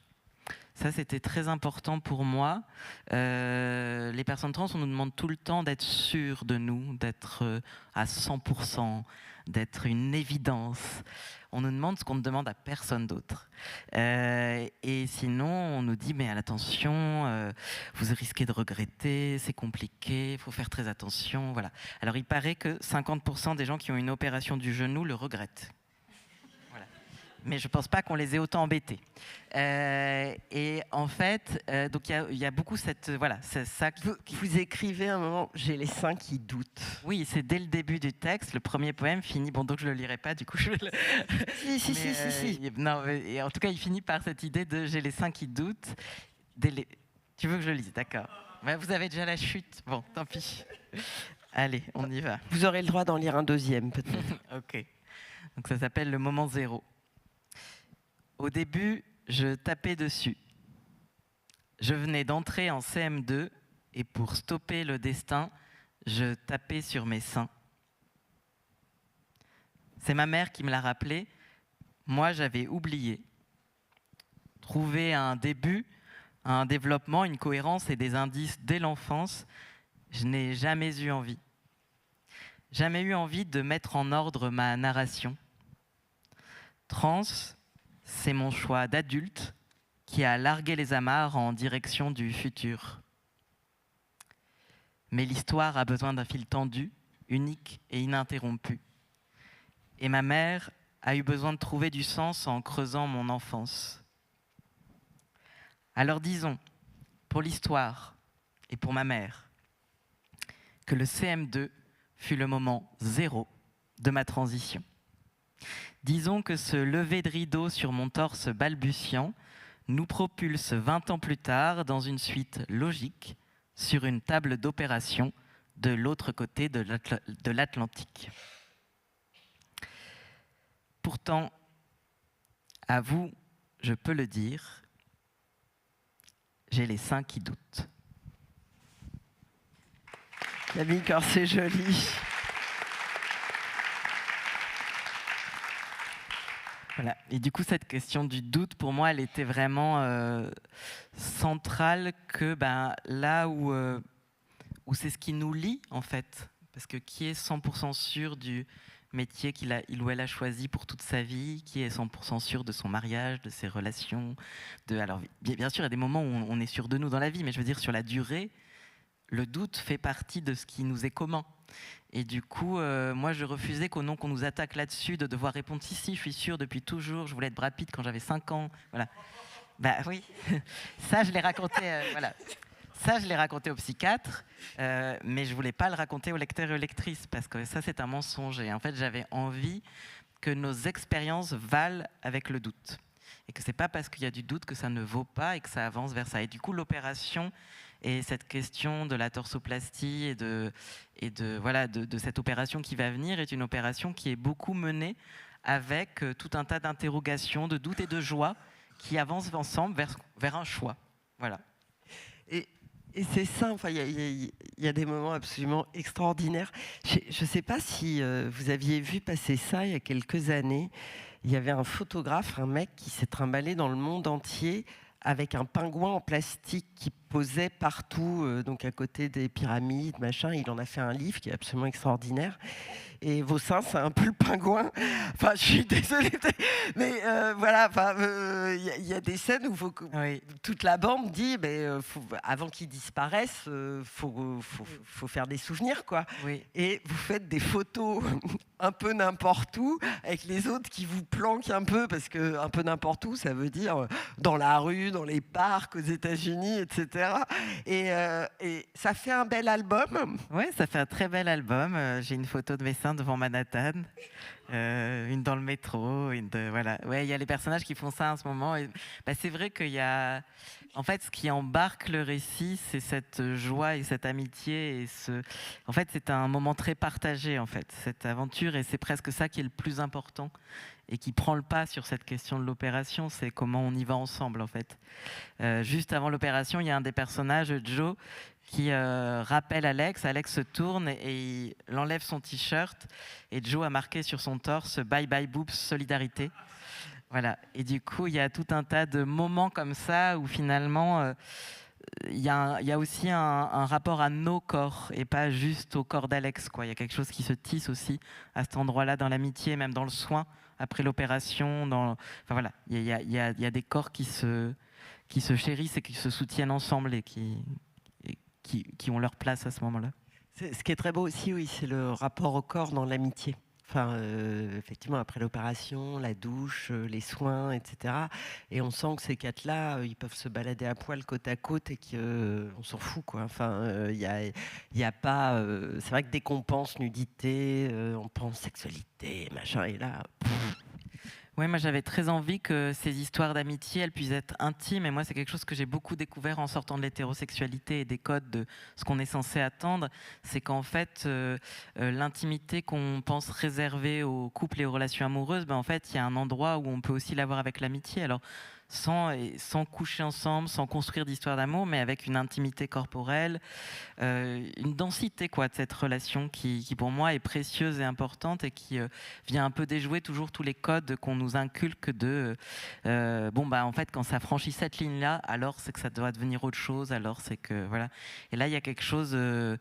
Ça, c'était très important pour moi. Les personnes trans, on nous demande tout le temps d'être sûres de nous, d'être à 100%, d'être une évidence. On nous demande ce qu'on ne demande à personne d'autre. Et sinon, on nous dit, mais attention, vous risquez de regretter, c'est compliqué, il faut faire très attention. Voilà. Alors, il paraît que 50% des gens qui ont une opération du genou le regrettent. Mais je ne pense pas qu'on les ait autant embêtés. Et en fait, donc il y a beaucoup cette... Voilà, c'est ça vous écrivez à un moment, j'ai les seins qui doutent. Oui, c'est dès le début du texte. Le premier poème finit... Bon, donc je ne le lirai pas, du coup. Si. Non, et en tout cas, il finit par cette idée de j'ai les seins qui doutent. Tu veux que je le lise? D'accord. Vous avez déjà la chute. Bon, tant pis. Allez, on y va. Vous aurez le droit d'en lire un deuxième, peut-être. Ok. Donc ça s'appelle Le moment zéro. Au début, je tapais dessus. Je venais d'entrer en CM2 et pour stopper le destin, je tapais sur mes seins. C'est ma mère qui me l'a rappelé. Moi, j'avais oublié. Trouver un début, un développement, une cohérence et des indices dès l'enfance, je n'ai jamais eu envie. Jamais eu envie de mettre en ordre ma narration. Trans, c'est mon choix d'adulte qui a largué les amarres en direction du futur. Mais l'histoire a besoin d'un fil tendu, unique et ininterrompu. Et ma mère a eu besoin de trouver du sens en creusant mon enfance. Alors disons, pour l'histoire et pour ma mère, que le CM2 fut le moment zéro de ma transition. Disons que ce lever de rideau sur mon torse balbutiant nous propulse 20 ans plus tard dans une suite logique sur une table d'opération de l'autre côté de l'Atlantique. Pourtant, à vous, je peux le dire, j'ai les seins qui doutent. Camille Corse, c'est joli. Voilà. Et du coup, cette question du doute, pour moi, elle était vraiment centrale que là où c'est ce qui nous lie, en fait. Parce que qui est 100% sûr du métier il ou elle a choisi pour toute sa vie, qui est 100% sûr de son mariage, de ses relations. Alors, bien sûr, il y a des moments où on est sûr de nous dans la vie, mais je veux dire, sur la durée, le doute fait partie de ce qui nous est commun. Et du coup, moi, je refusais qu'au nom qu'on nous attaque là-dessus, de devoir répondre « si, je suis sûr, depuis toujours, je voulais être Brad Pitt quand j'avais 5 ans. » Voilà. Bah oui, ça, je l'ai raconté, voilà. Ça, je l'ai raconté au psychiatre, mais je ne voulais pas le raconter aux lecteurs et aux lectrices, parce que ça, c'est un mensonge. Et en fait, j'avais envie que nos expériences valent avec le doute. Et que ce n'est pas parce qu'il y a du doute que ça ne vaut pas et que ça avance vers ça. Et du coup, l'opération et cette question de la torsoplastie et de cette opération qui va venir est une opération qui est beaucoup menée avec tout un tas d'interrogations, de doutes et de joie qui avancent ensemble vers un choix. Voilà. Et c'est ça, enfin, il y a des moments absolument extraordinaires. Je ne sais pas si vous aviez vu passer ça il y a quelques années. Il y avait un photographe, un mec qui s'est trimballé dans le monde entier avec un pingouin en plastique qui posait partout, donc à côté des pyramides, machin. Il en a fait un livre qui est absolument extraordinaire. Et vos seins, c'est un peu le pingouin. Enfin, je suis désolée, mais voilà. Enfin, il y a des scènes où toute la bande dit, avant qu'ils disparaissent, faut faire des souvenirs, quoi. Oui. Et vous faites des photos un peu n'importe où, avec les autres qui vous planquent un peu, parce que un peu n'importe où, ça veut dire dans la rue, dans les parcs, aux États-Unis, etc. Et ça fait un bel album. Oui, ça fait un très bel album. J'ai une photo de mes seins devant Manhattan, une dans le métro, voilà. Ouais, il y a les personnages qui font ça en ce moment. Et, c'est vrai qu'il y a, en fait, ce qui embarque le récit, c'est cette joie et cette amitié et en fait, c'est un moment très partagé, en fait, cette aventure, et c'est presque ça qui est le plus important et qui prend le pas sur cette question de l'opération, c'est comment on y va ensemble, en fait. Juste avant l'opération, il y a un des personnages, Joe, qui rappelle Alex. Alex se tourne et il enlève son t-shirt et Joe a marqué sur son torse « Bye bye boobs, solidarité ». Voilà. Et du coup, il y a tout un tas de moments comme ça où finalement, il y a aussi un rapport à nos corps et pas juste au corps d'Alex, quoi. Il y a quelque chose qui se tisse aussi à cet endroit-là dans l'amitié, même dans le soin, après l'opération. Enfin voilà, il y a des corps qui se chérissent et qui se soutiennent ensemble et qui ont leur place à ce moment-là. Ce qui est très beau aussi, oui, c'est le rapport au corps dans l'amitié. Enfin, effectivement, après l'opération, la douche, les soins, etc. Et on sent que ces quatre-là, ils peuvent se balader à poil côte à côte et qu'on s'en fout, quoi. Enfin, il y a pas... c'est vrai que dès qu'on pense nudité, on pense sexualité, machin, et là... Oui, moi j'avais très envie que ces histoires d'amitié, elles puissent être intimes. Et moi, c'est quelque chose que j'ai beaucoup découvert en sortant de l'hétérosexualité et des codes de ce qu'on est censé attendre. C'est qu'en fait, l'intimité qu'on pense réservée aux couples et aux relations amoureuses, en fait, il y a un endroit où on peut aussi l'avoir avec l'amitié. Alors, sans coucher ensemble, sans construire d'histoire d'amour, mais avec une intimité corporelle, une densité, quoi, de cette relation qui pour moi est précieuse et importante et qui vient un peu déjouer toujours tous les codes qu'on nous inculque de en fait, quand ça franchit cette ligne-là, alors c'est que ça doit devenir autre chose, alors c'est que voilà. Et là, il y a quelque chose de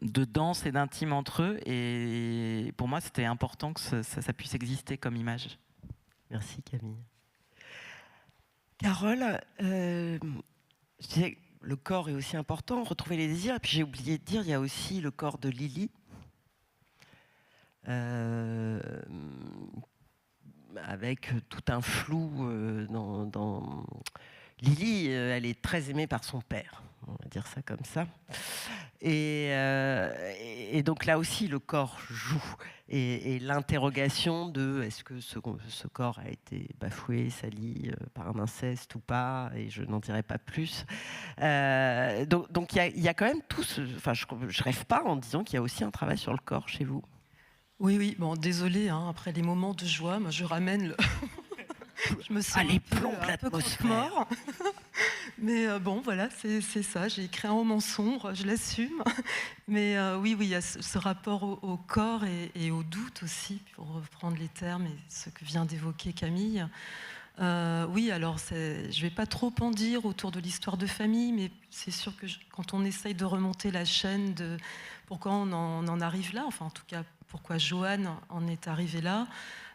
dense et d'intime entre eux, et pour moi, c'était important que ça puisse exister comme image. Merci Camille. Carole, je disais, le corps est aussi important, retrouver les désirs. Et puis j'ai oublié de dire, il y a aussi le corps de Lily, avec tout un flou dans... Lily, elle est très aimée par son père, on va dire ça comme ça. Et donc là aussi, le corps joue. Et l'interrogation de est-ce que ce corps a été bafoué, sali par un inceste ou pas, et je n'en dirai pas plus. Donc il y a quand même tout ce... Enfin, je rêve pas en disant qu'il y a aussi un travail sur le corps chez vous. Oui, bon, désolée, après les moments de joie, moi je ramène le... Je me sens les plombs de l'atmosphère. Mais bon, voilà, c'est ça. J'ai écrit un roman sombre, je l'assume. Mais oui, il y a ce rapport au corps et au doute aussi, pour reprendre les termes et ce que vient d'évoquer Camille. Oui, alors je ne vais pas trop en dire autour de l'histoire de famille, mais c'est sûr que quand on essaye de remonter la chaîne de pourquoi on en arrive là, enfin en tout cas pourquoi Joanne en est arrivée là,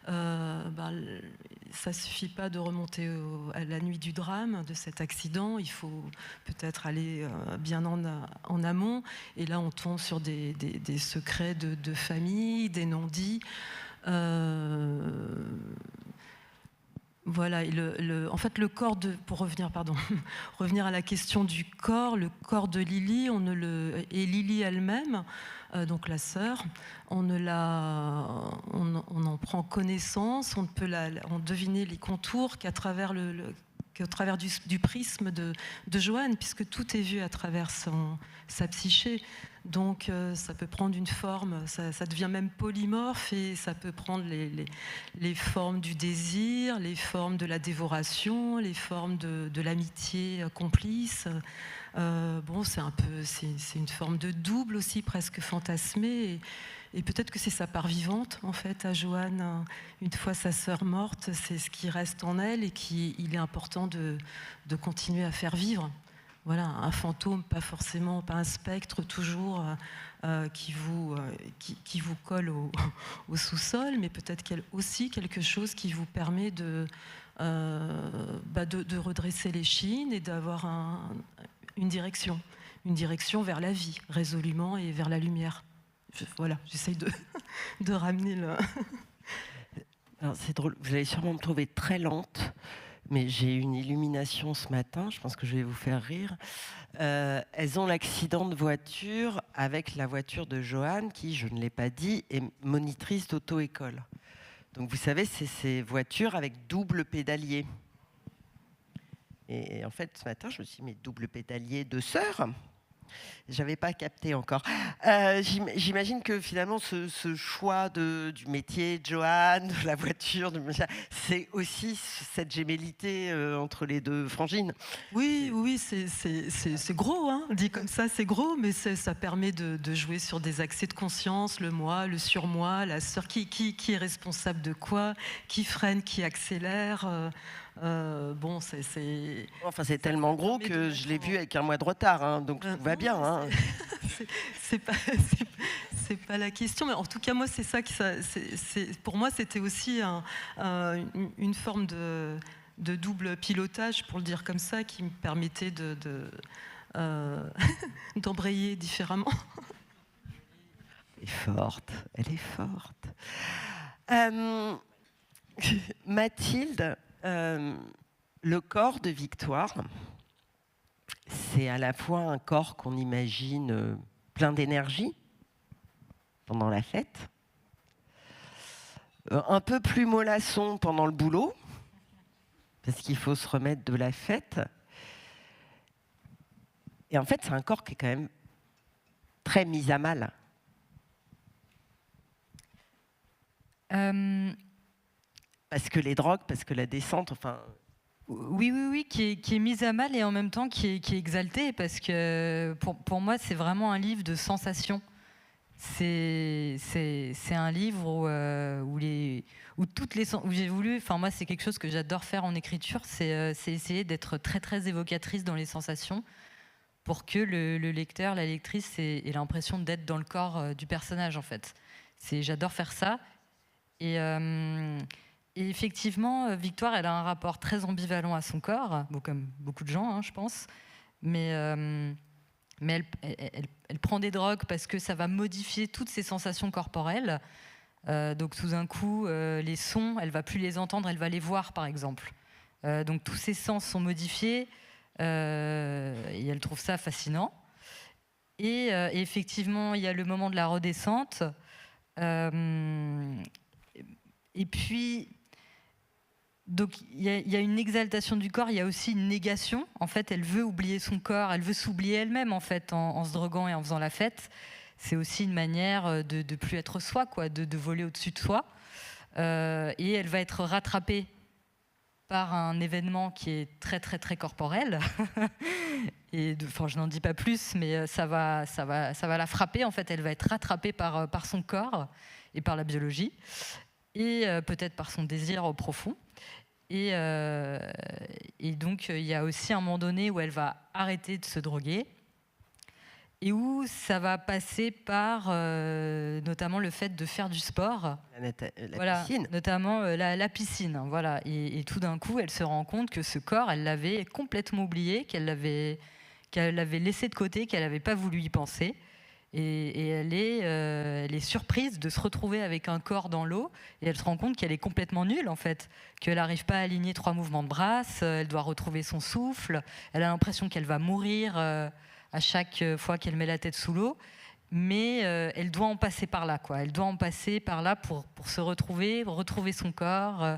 ça ne suffit pas de remonter à la nuit du drame, de cet accident. Il faut peut-être aller bien en amont. Et là, on tombe sur des secrets de famille, des non-dits. Voilà, en fait, le corps pour revenir à la question du corps, le corps de Lily, et Lily elle-même, donc la sœur, on en prend connaissance, on ne peut en deviner les contours qu'au travers du prisme de Joanne, puisque tout est vu à travers sa psyché. Donc ça peut prendre une forme, ça devient même polymorphe, et ça peut prendre les formes du désir, les formes de la dévoration, les formes de l'amitié complice. C'est une forme de double aussi, presque fantasmée. Et peut-être que c'est sa part vivante, en fait, à Joanne. Une fois sa sœur morte, c'est ce qui reste en elle et qu'il est important de continuer à faire vivre. Voilà, un fantôme, pas un spectre toujours qui vous colle au sous-sol, mais peut-être aussi quelque chose qui vous permet de redresser l'échine et d'avoir une direction vers la vie, résolument, et vers la lumière. Voilà, j'essaye de ramener le... Alors, c'est drôle, vous allez sûrement me trouver très lente, mais j'ai eu une illumination ce matin, je pense que je vais vous faire rire. Elles ont l'accident de voiture avec la voiture de Joanne, qui, je ne l'ai pas dit, est monitrice d'auto-école. Donc vous savez, c'est ces voitures avec double pédalier. Et en fait, ce matin, je me suis dit, mais double pédalier de sœur ? J'avais pas capté encore. J'imagine que finalement ce choix du métier de Joanne, de la voiture, c'est aussi cette gémellité entre les deux frangines. Oui, c'est gros, hein, dit comme ça, c'est gros, mais ça permet de jouer sur des accès de conscience, le moi, le surmoi, la sœur, qui est responsable de quoi, qui freine, qui accélère. C'est tellement gros que je l'ai vu avec un mois de retard, hein, donc tout va bien. Hein. C'est pas la question, mais en tout cas moi c'est ça pour moi c'était aussi une forme de double pilotage, pour le dire comme ça, qui me permettait d'embrayer différemment. Elle est forte. Mathilde, le corps de Victoire, c'est à la fois un corps qu'on imagine plein d'énergie pendant la fête, un peu plus mollasson pendant le boulot, parce qu'il faut se remettre de la fête. Et en fait, c'est un corps qui est quand même très mis à mal. Parce que les drogues, parce que la descente, enfin... Oui, qui est mise à mal et en même temps qui est exaltée, parce que pour moi, c'est vraiment un livre de sensations. C'est un livre où j'ai voulu... Enfin, moi, c'est quelque chose que j'adore faire en écriture, c'est essayer d'être très, très évocatrice dans les sensations pour que le lecteur, la lectrice ait l'impression d'être dans le corps du personnage, en fait. J'adore faire ça. Et effectivement, Victoire, elle a un rapport très ambivalent à son corps, comme beaucoup de gens, hein, je pense. Mais elle prend des drogues parce que ça va modifier toutes ses sensations corporelles. Donc tout d'un coup, les sons, elle va plus les entendre, elle va les voir, par exemple. Donc tous ses sens sont modifiés et elle trouve ça fascinant. Et effectivement, il y a le moment de la redescente. Et puis, donc il y a une exaltation du corps, il y a aussi une négation. En fait, elle veut oublier son corps, elle veut s'oublier elle-même, en fait, en se droguant et en faisant la fête. C'est aussi une manière de plus être soi, quoi, de voler au-dessus de soi. Et elle va être rattrapée par un événement qui est très très très corporel. Et je n'en dis pas plus, mais ça va la frapper. En fait, elle va être rattrapée par son corps et par la biologie, et peut-être par son désir profond. Et donc, il y a aussi un moment donné où elle va arrêter de se droguer, et où ça va passer par notamment le fait de faire du sport. La piscine. Notamment la piscine. Voilà. Et tout d'un coup, elle se rend compte que ce corps, elle l'avait complètement oublié, qu'elle l'avait laissé de côté, qu'elle n'avait pas voulu y penser. Et elle est surprise de se retrouver avec un corps dans l'eau, et elle se rend compte qu'elle est complètement nulle, en fait, qu'elle n'arrive pas à aligner 3 mouvements de brasse, elle doit retrouver son souffle, elle a l'impression qu'elle va mourir à chaque fois qu'elle met la tête sous l'eau, mais elle doit en passer par là, quoi. Elle doit en passer par là pour se retrouver son corps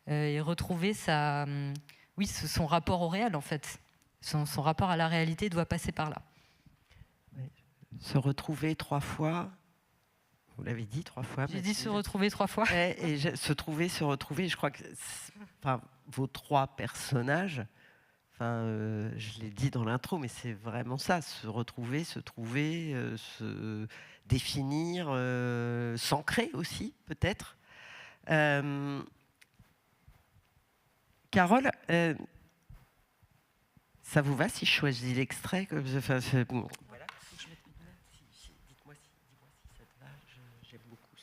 et retrouver son rapport au réel, en fait. Son rapport à la réalité doit passer par là. Se retrouver 3 fois, vous l'avez dit 3 fois. J'ai dit se retrouver 3 fois. Et se retrouver, je crois que vos 3 personnages, je l'ai dit dans l'intro, mais c'est vraiment ça, se retrouver, se trouver, se définir, s'ancrer aussi, peut-être. Carole, ça vous va si je choisis l'extrait Dites-moi si ça te va. J'aime beaucoup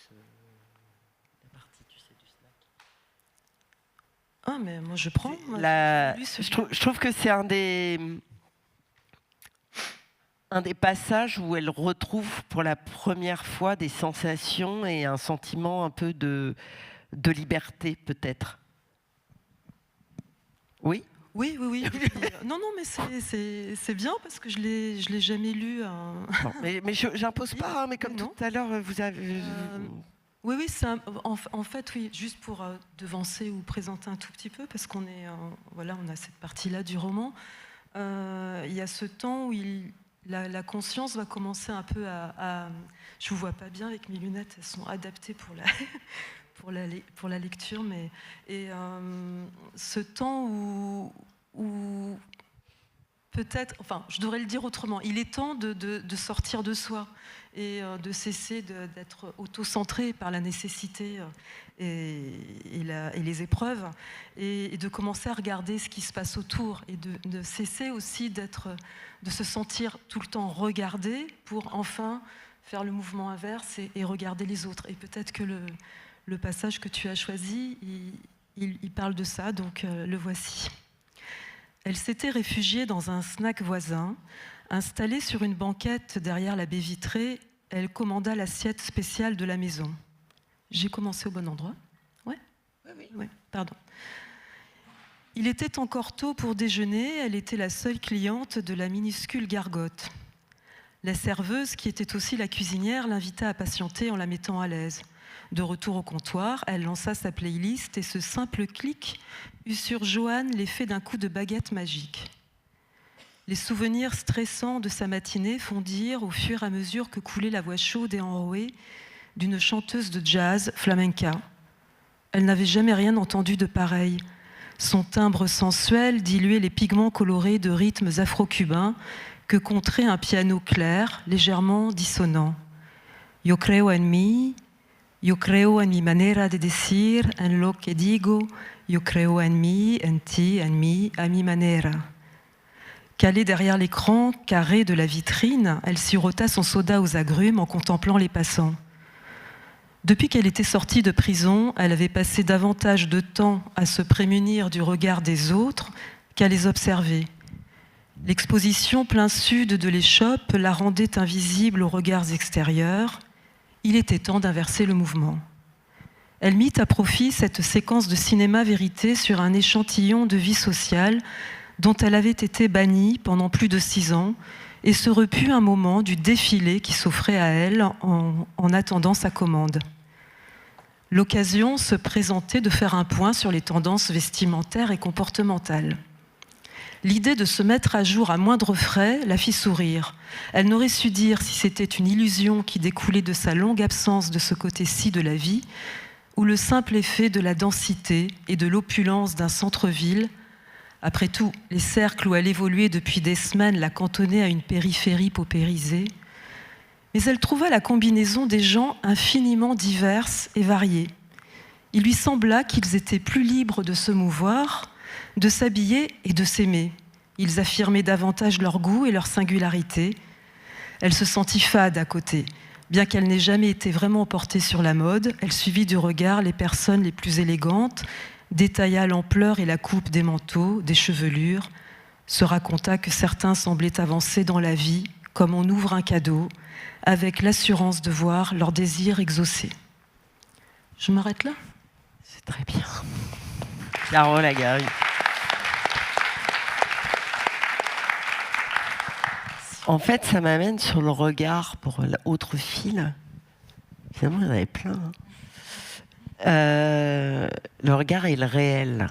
la partie, tu sais, du snack. Ah, mais moi je prends. Je trouve que c'est un des passages où elle retrouve pour la première fois des sensations et un sentiment un peu de liberté, peut-être. Oui ? Oui. Non, mais c'est bien parce que je l'ai jamais lu. Non, mais j'impose pas, mais comme non. Tout à l'heure, vous avez... Oui, en fait, oui, juste pour devancer ou présenter un tout petit peu, parce qu'on on a cette partie-là du roman. Il y a ce temps où la conscience va commencer un peu à je vous vois pas bien avec mes lunettes, elles sont adaptées pour la lecture, mais ce temps où peut-être, je devrais le dire autrement, il est temps de sortir de soi et de cesser d'être auto-centré par la nécessité et les épreuves, et de commencer à regarder ce qui se passe autour, et de cesser aussi de se sentir tout le temps regardé pour enfin faire le mouvement inverse et regarder les autres. Et peut-être que le passage que tu as choisi, il parle de ça, donc le voici. Elle s'était réfugiée dans un snack voisin. Installée sur une banquette derrière la baie vitrée, elle commanda l'assiette spéciale de la maison. J'ai commencé au bon endroit ? Ouais. Oui, pardon. Il était encore tôt pour déjeuner, elle était la seule cliente de la minuscule gargote. La serveuse, qui était aussi la cuisinière, l'invita à patienter en la mettant à l'aise. De retour au comptoir, elle lança sa playlist et ce simple clic eut sur Joanne l'effet d'un coup de baguette magique. Les souvenirs stressants de sa matinée fondirent au fur et à mesure que coulait la voix chaude et enrouée d'une chanteuse de jazz flamenca. Elle n'avait jamais rien entendu de pareil. Son timbre sensuel diluait les pigments colorés de rythmes afro-cubains que contrait un piano clair, légèrement dissonant. Yo creo en mí, yo creo en mi manera de decir, en lo que digo, yo creo en mí, en ti, en mí, a mi manera. Calée derrière l'écran carré de la vitrine, elle sirota son soda aux agrumes en contemplant les passants. Depuis qu'elle était sortie de prison, elle avait passé davantage de temps à se prémunir du regard des autres qu'à les observer. L'exposition plein sud de l'échoppe la rendait invisible aux regards extérieurs. Il était temps d'inverser le mouvement. Elle mit à profit cette séquence de cinéma-vérité sur un échantillon de vie sociale dont elle avait été bannie pendant plus de 6 ans et se reput un moment du défilé qui s'offrait à elle en attendant sa commande. L'occasion se présentait de faire un point sur les tendances vestimentaires et comportementales. L'idée de se mettre à jour à moindre frais la fit sourire. Elle n'aurait su dire si c'était une illusion qui découlait de sa longue absence de ce côté-ci de la vie ou le simple effet de la densité et de l'opulence d'un centre-ville. Après tout, les cercles où elle évoluait depuis des semaines la cantonnaient à une périphérie paupérisée. Mais elle trouva la combinaison des gens infiniment diverses et variées. Il lui sembla qu'ils étaient plus libres de se mouvoir, de s'habiller et de s'aimer. Ils affirmaient davantage leur goût et leur singularité. Elle se sentit fade à côté. Bien qu'elle n'ait jamais été vraiment portée sur la mode, elle suivit du regard les personnes les plus élégantes, détailla l'ampleur et la coupe des manteaux, des chevelures, se raconta que certains semblaient avancer dans la vie comme on ouvre un cadeau, avec l'assurance de voir leurs désirs exaucés. Je m'arrête là ? C'est très bien. Carole Agary. En fait, ça m'amène sur le regard pour l'autre fil. Finalement, il y en avait plein. Le regard et le réel.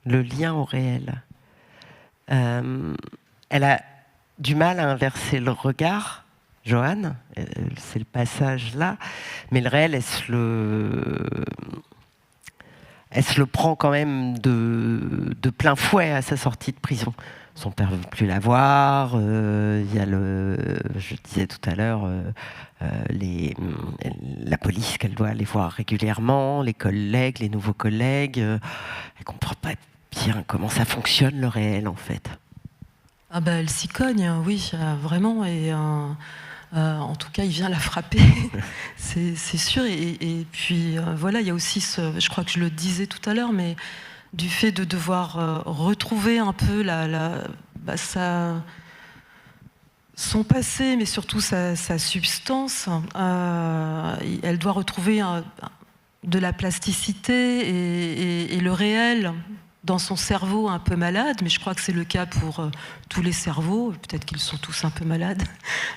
Le lien au réel. Elle a du mal à inverser le regard, Joanne. C'est le passage là. Mais le réel, elle se le prend quand même de plein fouet à sa sortie de prison. Son père ne veut plus la voir. Il y a je disais tout à l'heure, la police qu'elle doit aller voir régulièrement, les collègues, les nouveaux collègues. Elle ne comprend pas bien comment ça fonctionne le réel en fait. Ah bah, elle s'y cogne, oui, vraiment. Et en tout cas, il vient la frapper, c'est sûr. Et puis voilà, il y a aussi je crois que je le disais tout à l'heure, mais du fait de devoir retrouver un peu son passé, mais surtout sa substance. Elle doit retrouver de la plasticité et le réel dans son cerveau un peu malade, mais je crois que c'est le cas pour tous les cerveaux, peut-être qu'ils sont tous un peu malades,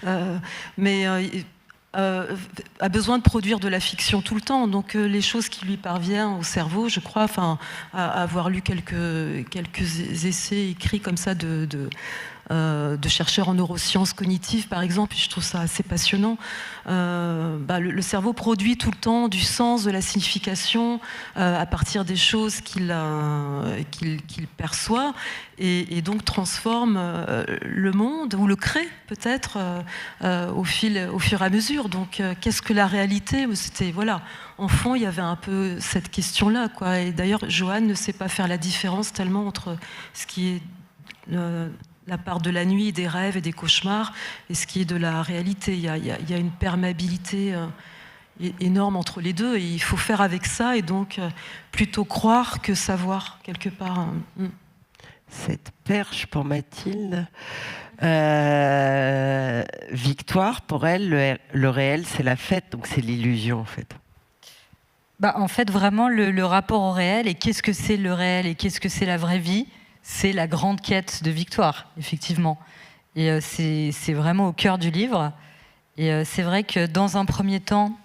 a besoin de produire de la fiction tout le temps. Donc les choses qui lui parviennent au cerveau, je crois, avoir lu quelques essais écrits comme ça de chercheurs en neurosciences cognitives, par exemple, je trouve ça assez passionnant. Le cerveau produit tout le temps du sens, de la signification à partir des choses qu'il perçoit et donc transforme le monde, ou le crée peut-être au fur et à mesure. Donc qu'est-ce que la réalité ? C'était, voilà, en fond, il y avait un peu cette question-là, quoi. Et d'ailleurs, Joanne ne sait pas faire la différence tellement entre ce qui est la part de la nuit, des rêves et des cauchemars, et ce qui est de la réalité. Il y a une perméabilité énorme entre les deux, et il faut faire avec ça, et donc plutôt croire que savoir, quelque part. Cette perche pour Mathilde. Victoire, pour elle, le réel, c'est la fête, donc c'est l'illusion, en fait. En fait, vraiment, le rapport au réel, et qu'est-ce que c'est le réel, et qu'est-ce que c'est la vraie vie, c'est la grande quête de Victoire, effectivement. Et c'est vraiment au cœur du livre. Et c'est vrai que dans un premier temps,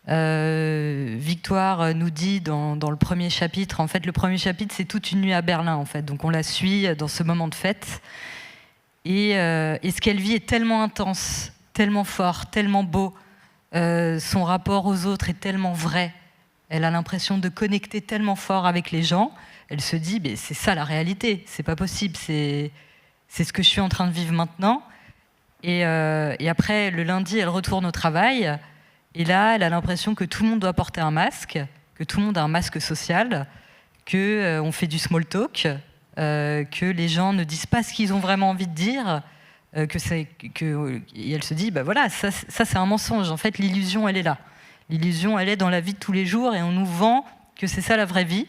Victoire nous dit dans le premier chapitre, en fait, le premier chapitre, c'est toute une nuit à Berlin, en fait. Donc on la suit dans ce moment de fête. Et ce qu'elle vit est tellement intense, tellement fort, tellement beau. Son rapport aux autres est tellement vrai. Elle a l'impression de connecter tellement fort avec les gens. Elle se dit, mais c'est ça la réalité, c'est pas possible, c'est ce que je suis en train de vivre maintenant. Et après, le lundi, elle retourne au travail, et là, elle a l'impression que tout le monde doit porter un masque, que tout le monde a un masque social, qu'on fait du small talk, que les gens ne disent pas ce qu'ils ont vraiment envie de dire, et elle se dit, voilà, ça c'est un mensonge, en fait, l'illusion, elle est là. L'illusion, elle est dans la vie de tous les jours, et on nous vend que c'est ça la vraie vie.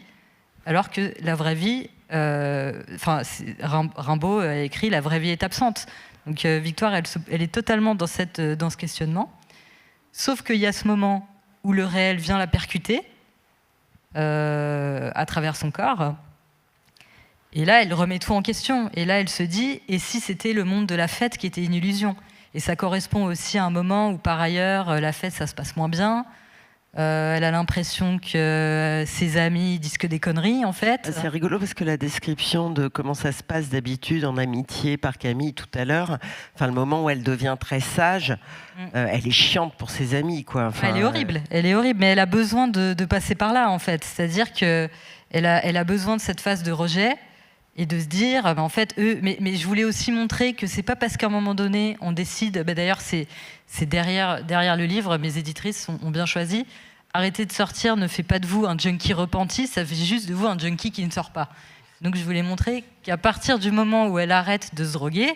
Alors que la vraie vie, Rimbaud a écrit « La vraie vie est absente ». Donc Victoire, elle est totalement dans ce questionnement. Sauf qu'il y a ce moment où le réel vient la percuter à travers son corps. Et là, elle remet tout en question. Et là, elle se dit « Et si c'était le monde de la fête qui était une illusion ?» Et ça correspond aussi à un moment où, par ailleurs, la fête, ça se passe moins bien. Elle a l'impression que ses amis disent que des conneries, en fait. C'est rigolo parce que la description de comment ça se passe d'habitude en amitié par Camille tout à l'heure, enfin le moment où elle devient très sage, elle est chiante pour ses amis, quoi. Enfin, elle est horrible, mais elle a besoin de passer par là, en fait. C'est-à-dire que elle a besoin de cette phase de rejet et de se dire, en fait, mais je voulais aussi montrer que c'est pas parce qu'à un moment donné on décide, d'ailleurs c'est derrière le livre, mes éditrices ont bien choisi. Arrêtez de sortir ne fait pas de vous un junkie repenti, ça fait juste de vous un junkie qui ne sort pas. Donc je voulais montrer qu'à partir du moment où elle arrête de se droguer,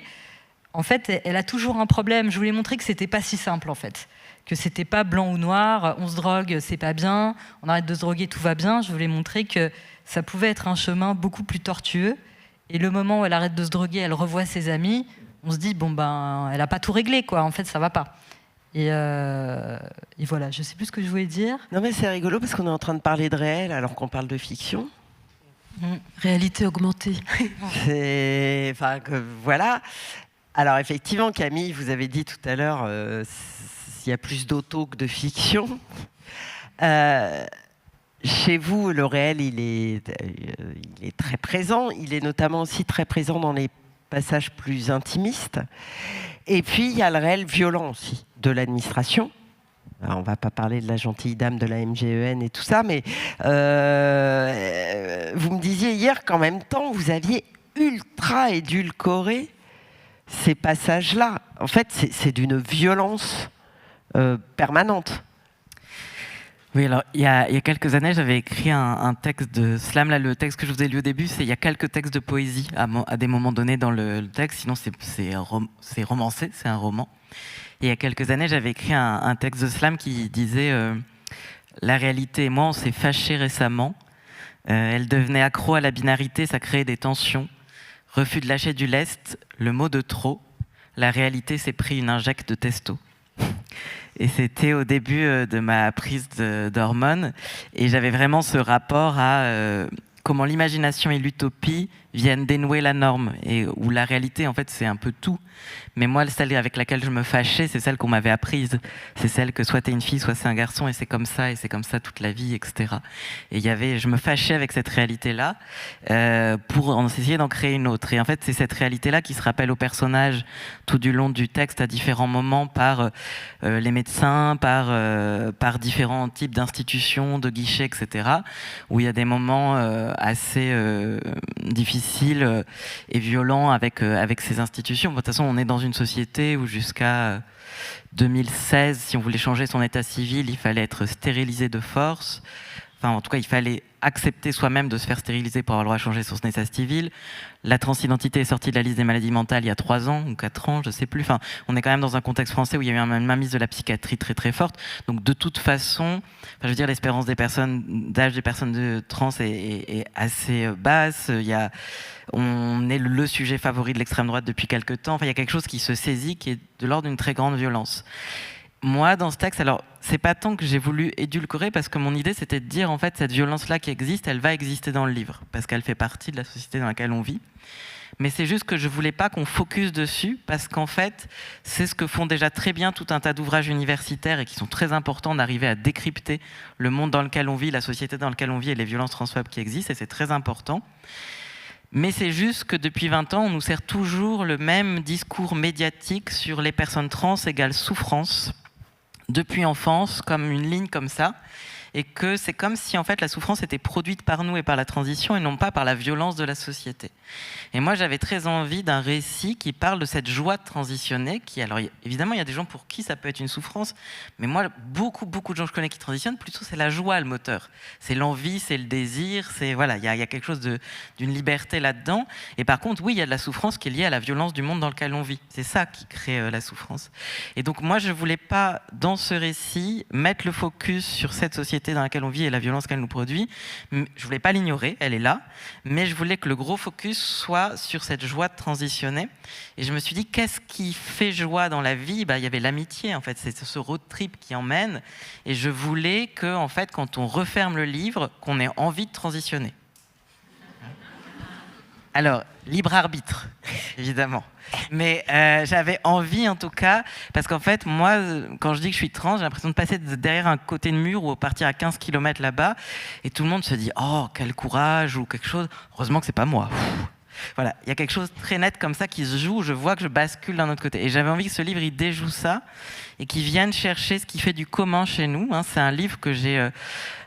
en fait, elle a toujours un problème. Je voulais montrer que c'était pas si simple, en fait. Que c'était pas blanc ou noir, on se drogue, c'est pas bien, on arrête de se droguer, tout va bien. Je voulais montrer que ça pouvait être un chemin beaucoup plus tortueux. Et le moment où elle arrête de se droguer, elle revoit ses amis, on se dit, bon ben, elle a pas tout réglé, quoi. En fait, ça va pas. Et voilà, je sais plus ce que je voulais dire. Non mais c'est rigolo parce qu'on est en train de parler de réel alors qu'on parle de fiction. Réalité augmentée. Enfin, voilà. Alors effectivement, Camille, vous avez dit tout à l'heure, s'il y a plus d'auto que de fiction. Chez vous, le réel, il est très présent. Il est notamment aussi très présent dans les passages plus intimistes. Et puis, il y a le réel violent aussi de l'administration. Alors, on ne va pas parler de la gentille dame de la MGEN et tout ça, mais vous me disiez hier qu'en même temps, vous aviez ultra édulcoré ces passages-là. En fait, c'est d'une violence permanente. Oui, alors il y a quelques années, j'avais écrit un texte de slam. Là, le texte que je vous ai lu au début, il y a quelques textes de poésie à des moments donnés dans le texte. Sinon, c'est romancé, c'est un roman. Et il y a quelques années, j'avais écrit un texte de slam qui disait la réalité et moi, on s'est fâchés récemment. Elle devenait accro à la binarité, ça créait des tensions. Refus de lâcher du lest, le mot de trop. La réalité s'est pris une injecte de testo. Et c'était au début de ma prise d'hormones. Et j'avais vraiment ce rapport à comment l'imagination et l'utopie viennent dénouer la norme. Et où la réalité, en fait, c'est un peu tout. Mais moi, celle avec laquelle je me fâchais, c'est celle qu'on m'avait apprise. C'est celle que soit t'es une fille, soit c'est un garçon, et c'est comme ça toute la vie, etc. Et je me fâchais avec cette réalité-là pour essayer d'en créer une autre. Et en fait, c'est cette réalité-là qui se rappelle au personnage tout du long du texte à différents moments par les médecins, par différents types d'institutions, de guichets, etc. Où il y a des moments assez difficiles et violents avec ces institutions. De toute façon, on est dans une société où jusqu'à 2016, si on voulait changer son état civil, il fallait être stérilisé de force. Enfin, en tout cas, il fallait accepter soi-même de se faire stériliser pour avoir le droit de changer son état civil. La transidentité est sortie de la liste des maladies mentales il y a 3 ans ou 4 ans, je ne sais plus. Enfin, on est quand même dans un contexte français où il y a eu une mainmise de la psychiatrie très très forte. Donc de toute façon, je veux dire, l'espérance d'âge des personnes trans est assez basse. On est le sujet favori de l'extrême droite depuis quelques temps. Enfin, il y a quelque chose qui se saisit qui est de l'ordre d'une très grande violence. Moi, dans ce texte, alors, c'est pas tant que j'ai voulu édulcorer, parce que mon idée, c'était de dire, en fait, cette violence-là qui existe, elle va exister dans le livre, parce qu'elle fait partie de la société dans laquelle on vit. Mais c'est juste que je voulais pas qu'on focus dessus, parce qu'en fait, c'est ce que font déjà très bien tout un tas d'ouvrages universitaires et qui sont très importants d'arriver à décrypter le monde dans lequel on vit, la société dans laquelle on vit et les violences transphobes qui existent, et c'est très important. Mais c'est juste que depuis 20 ans, on nous sert toujours le même discours médiatique sur les personnes trans égale souffrance, depuis enfance, comme une ligne comme ça, et que c'est comme si en fait la souffrance était produite par nous et par la transition et non pas par la violence de la société. Et moi j'avais très envie d'un récit qui parle de cette joie de transitionner, qui, alors évidemment il y a des gens pour qui ça peut être une souffrance, mais moi beaucoup de gens que je connais qui transitionnent, plutôt c'est la joie le moteur, c'est l'envie, c'est le désir, c'est voilà, il y a quelque chose d'une liberté là-dedans. Et par contre oui, il y a de la souffrance qui est liée à la violence du monde dans lequel on vit, c'est ça qui crée la souffrance. Et donc moi je voulais pas dans ce récit mettre le focus sur cette société dans laquelle on vit et la violence qu'elle nous produit. Je voulais pas l'ignorer, elle est là, mais je voulais que le gros focus soit sur cette joie de transitionner. Et je me suis dit, qu'est-ce qui fait joie dans la vie ? Il y avait l'amitié, en fait, c'est ce road trip qui emmène. Et je voulais que, en fait, quand on referme le livre, qu'on ait envie de transitionner. Alors, libre arbitre, évidemment. Mais j'avais envie, en tout cas, parce qu'en fait, moi, quand je dis que je suis trans, j'ai l'impression de passer derrière un côté de mur ou partir à 15 km là-bas, et tout le monde se dit « Oh, quel courage !» ou quelque chose. Heureusement que c'est pas moi. Voilà, il y a quelque chose de très net comme ça qui se joue, je vois que je bascule d'un autre côté. Et j'avais envie que ce livre, il déjoue ça, et qu'il vienne chercher ce qui fait du commun chez nous. C'est un livre que j'ai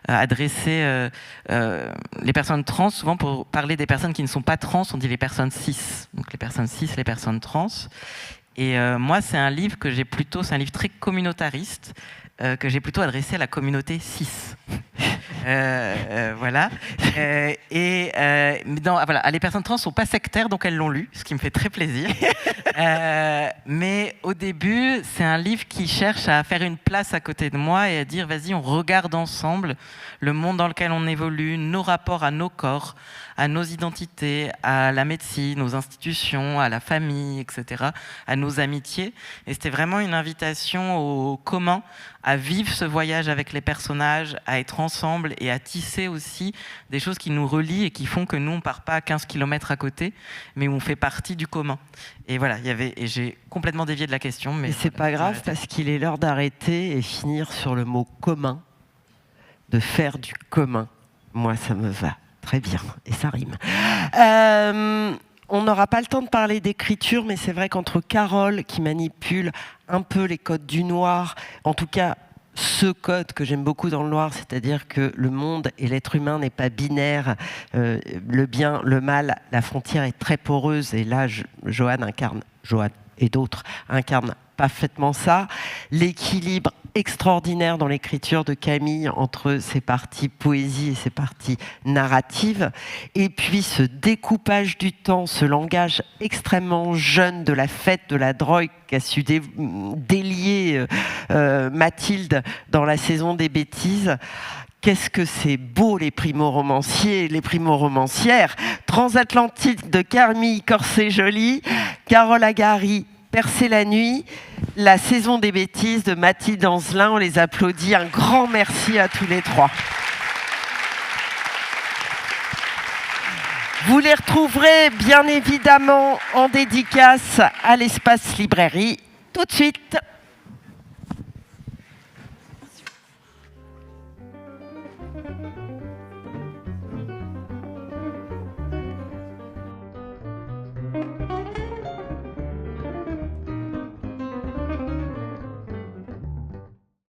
adressé les personnes trans, souvent pour parler des personnes qui ne sont pas trans, on dit les personnes cis. Donc les personnes cis, les personnes trans. Et moi, c'est un livre c'est un livre très communautariste, que j'ai plutôt adressé à la communauté cis. Voilà. Voilà, les personnes trans ne sont pas sectaires, donc elles l'ont lu, ce qui me fait très plaisir. Mais au début, c'est un livre qui cherche à faire une place à côté de moi et à dire, vas-y, on regarde ensemble le monde dans lequel on évolue, nos rapports à nos corps, à nos identités, à la médecine, aux institutions, à la famille, etc., à nos amitiés. Et c'était vraiment une invitation au commun, à vivre ce voyage avec les personnages, à être ensemble et à tisser aussi des choses qui nous relient et qui font que nous, on ne part pas à 15 km à côté, mais où on fait partie du commun. Et voilà, et j'ai complètement dévié de la question. Mais c'est pas grave, parce qu'il est l'heure d'arrêter et finir sur le mot commun, de faire du commun. Moi, ça me va. Très bien, et ça rime. On n'aura pas le temps de parler d'écriture, mais c'est vrai qu'entre Carole, qui manipule un peu les codes du noir, en tout cas ce code que j'aime beaucoup dans le noir, c'est-à-dire que le monde et l'être humain n'est pas binaire, le bien, le mal, la frontière est très poreuse, et là, Joanne et d'autres incarnent parfaitement ça. L'équilibre extraordinaire dans l'écriture de Camille entre ses parties poésie et ses parties narratives, et puis ce découpage du temps, ce langage extrêmement jeune de la fête, de la drogue qu'a su délier Mathilde dans La saison des bêtises. Qu'est-ce que c'est beau, les primo-romanciers et les primo-romancières. Transatlantique de Camille Corsé-Joly, Carole Agary, Percer la nuit, La saison des bêtises de Mathilde Anzelin. On les applaudit. Un grand merci à tous les trois. Vous les retrouverez bien évidemment en dédicace à l'Espace Librairie tout de suite.